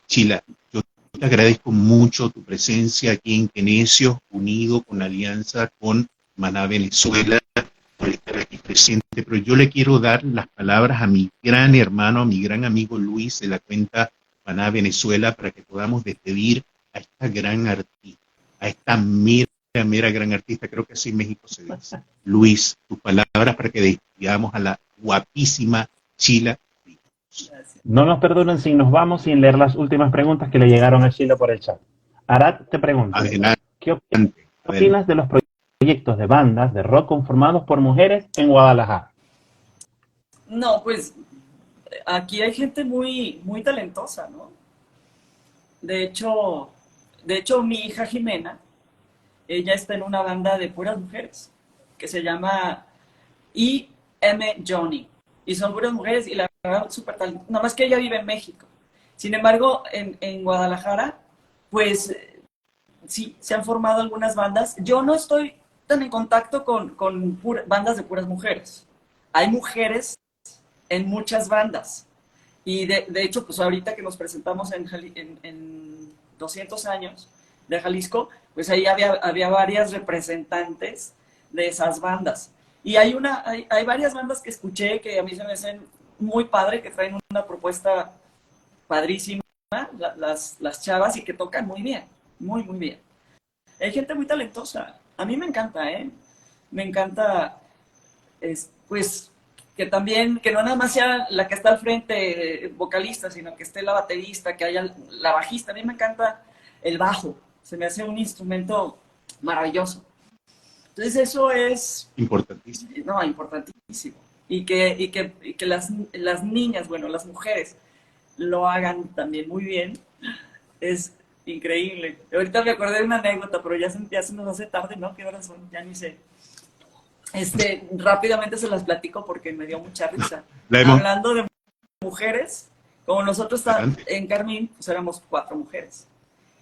Chila, yo te agradezco mucho tu presencia aquí en Kenecio, unido con la alianza con Maná Venezuela, por estar aquí presente, pero yo le quiero dar las palabras a mi gran hermano, a mi gran amigo Luis de la cuenta Maná Venezuela, para que podamos despedir a esta gran artista, a esta mera gran artista, creo que así en México se dice. Luis, tus palabras para que despidamos a la guapísima Chila. No nos perdonen si nos vamos sin leer las últimas preguntas que le llegaron a Sheila por el chat. Arad te pregunta, Adelante. ¿qué opinas de los proyectos de bandas de rock conformados por mujeres en Guadalajara? No, pues aquí hay gente muy, muy talentosa, ¿no? De hecho, mi hija Jimena, ella está en una banda de puras mujeres que se llama I.M. Johnny. Y son puras mujeres y la verdad súper talentosa. Nada más que ella vive en México. Sin embargo, en Guadalajara, pues sí, se han formado algunas bandas. Yo no estoy tan en contacto con bandas de puras mujeres. Hay mujeres en muchas bandas. Y de hecho, pues ahorita que nos presentamos en 200 años de Jalisco, pues ahí había varias representantes de esas bandas. Y hay varias bandas que escuché que a mí se me hacen muy padre, que traen una propuesta padrísima, las chavas, y que tocan muy bien, muy, muy bien. Hay gente muy talentosa. A mí me encanta, ¿eh? Me encanta, pues, que también, que no nada más sea la que está al frente vocalista, sino que esté la baterista, que haya la bajista. A mí me encanta el bajo. Se me hace un instrumento maravilloso. Entonces eso es Importantísimo. No, importantísimo. Y que las niñas, bueno, las mujeres, lo hagan también muy bien, es increíble. Ahorita me acordé de una anécdota, pero ya se nos hace tarde, ¿no? ¿Qué horas son? Ya ni sé. Rápidamente se las platico porque me dio mucha risa. Hablando de mujeres, como nosotros en Carmín, pues éramos 4 mujeres.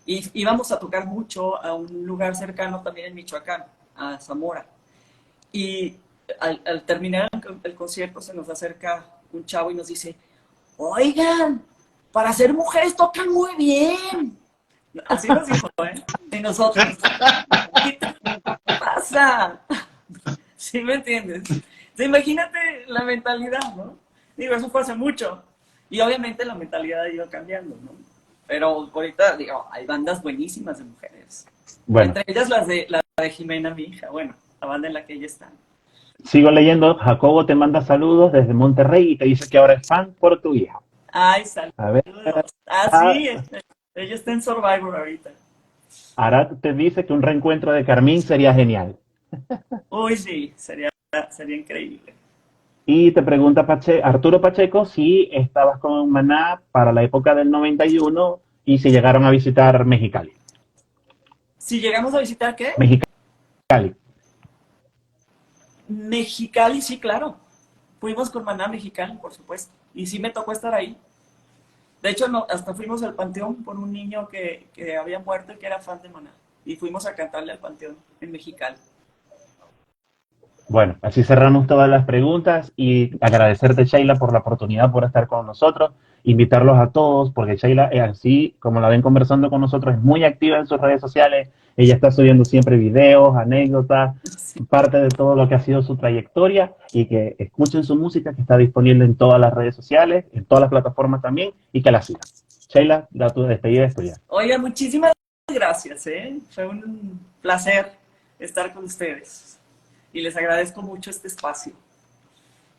Y íbamos a tocar mucho a un lugar cercano también en Michoacán, a Zamora. Y al terminar el concierto se nos acerca un chavo y nos dice, oigan, para ser mujeres tocan muy bien. Así nos dijo, ¿eh? Y nosotros, ¿qué te pasa? ¿Sí me entiendes? Imagínate la mentalidad, ¿no? Digo, eso fue hace mucho. Y obviamente la mentalidad ha ido cambiando, ¿no? Pero ahorita, digo, hay bandas buenísimas de mujeres. Bueno, Entre ellas la de Jimena, mi hija, bueno, la banda en la que ella está. sigo leyendo. Jacobo te manda saludos desde Monterrey y te dice que ahora es fan por tu hija. Ay, A ver, saludos. Ah, ah, sí, ella está en Survivor ahorita. Arad te dice que un reencuentro de Carmín sería genial. Uy, sí, sería increíble. Y te pregunta Arturo Pacheco si estabas con Maná para la época del 91 y si llegaron a visitar Mexicali. Si llegamos a visitar, ¿qué? Mexicali. Mexicali, sí, claro. Fuimos con Maná a Mexicali, por supuesto. Y sí me tocó estar ahí. De hecho, no, hasta fuimos al panteón por un niño que había muerto y que era fan de Maná. Y fuimos a cantarle al panteón en Mexicali. Bueno, así cerramos todas las preguntas y agradecerte, Sheila, por la oportunidad por estar con nosotros, invitarlos a todos, porque Sheila es así, como la ven conversando con nosotros, es muy activa en sus redes sociales, ella está subiendo siempre videos, anécdotas, Sí. parte de todo lo que ha sido su trayectoria y que escuchen su música que está disponible en todas las redes sociales, en todas las plataformas también y que la sigan. Sheila, da tu despedida, es tuya. Oiga, muchísimas gracias, ¿eh? Fue un placer estar con ustedes. Y les agradezco mucho este espacio.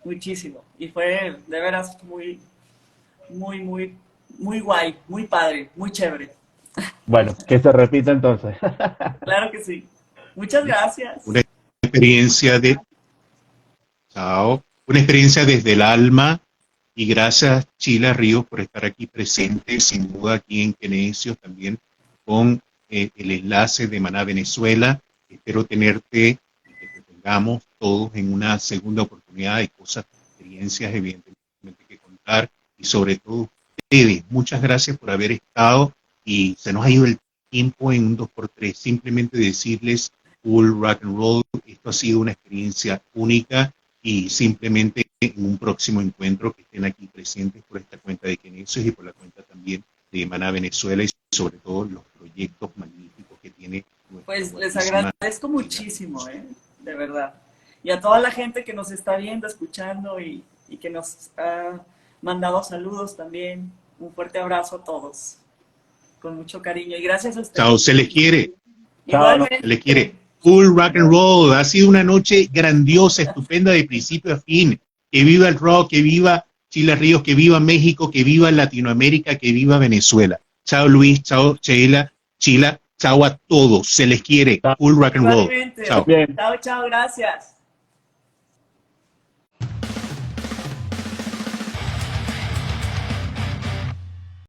Muchísimo. Y fue de veras muy guay, muy padre, muy chévere. Bueno, que se repita entonces. Claro que sí. Muchas gracias. Una experiencia de, chao, una experiencia desde el alma y gracias Chila Ríos por estar aquí presente, sin duda aquí en Quenesios también con el enlace de Maná Venezuela. Espero tenerte y que te tengamos todos en una segunda oportunidad. Hay cosas, experiencias evidentemente que contar y sobre todo ustedes. Muchas gracias por haber estado y se nos ha ido el tiempo en un 2x3. Simplemente decirles full rock and roll. Esto ha sido una experiencia única y simplemente en un próximo encuentro que estén aquí presentes por esta cuenta de Quenesios y por la cuenta también de Maná Venezuela y sobre todo los proyectos magníficos que tiene. Pues les agradezco muchísimo, de verdad. Y a toda la gente que nos está viendo, escuchando y que nos ha mandado saludos también. Un fuerte abrazo a todos. Con mucho cariño. Y gracias a ustedes. Chao, se les quiere. Igualmente. Se les quiere. Full rock and roll. Ha sido una noche grandiosa, estupenda de principio a fin. Que viva el rock, que viva Chila Ríos, que viva México, que viva Latinoamérica, que viva Venezuela. Chao Luis, chao Sheila, Chila, chao a todos. Se les quiere. Full rock and roll. Igualmente. Chao. Bien. Chao, chao, gracias.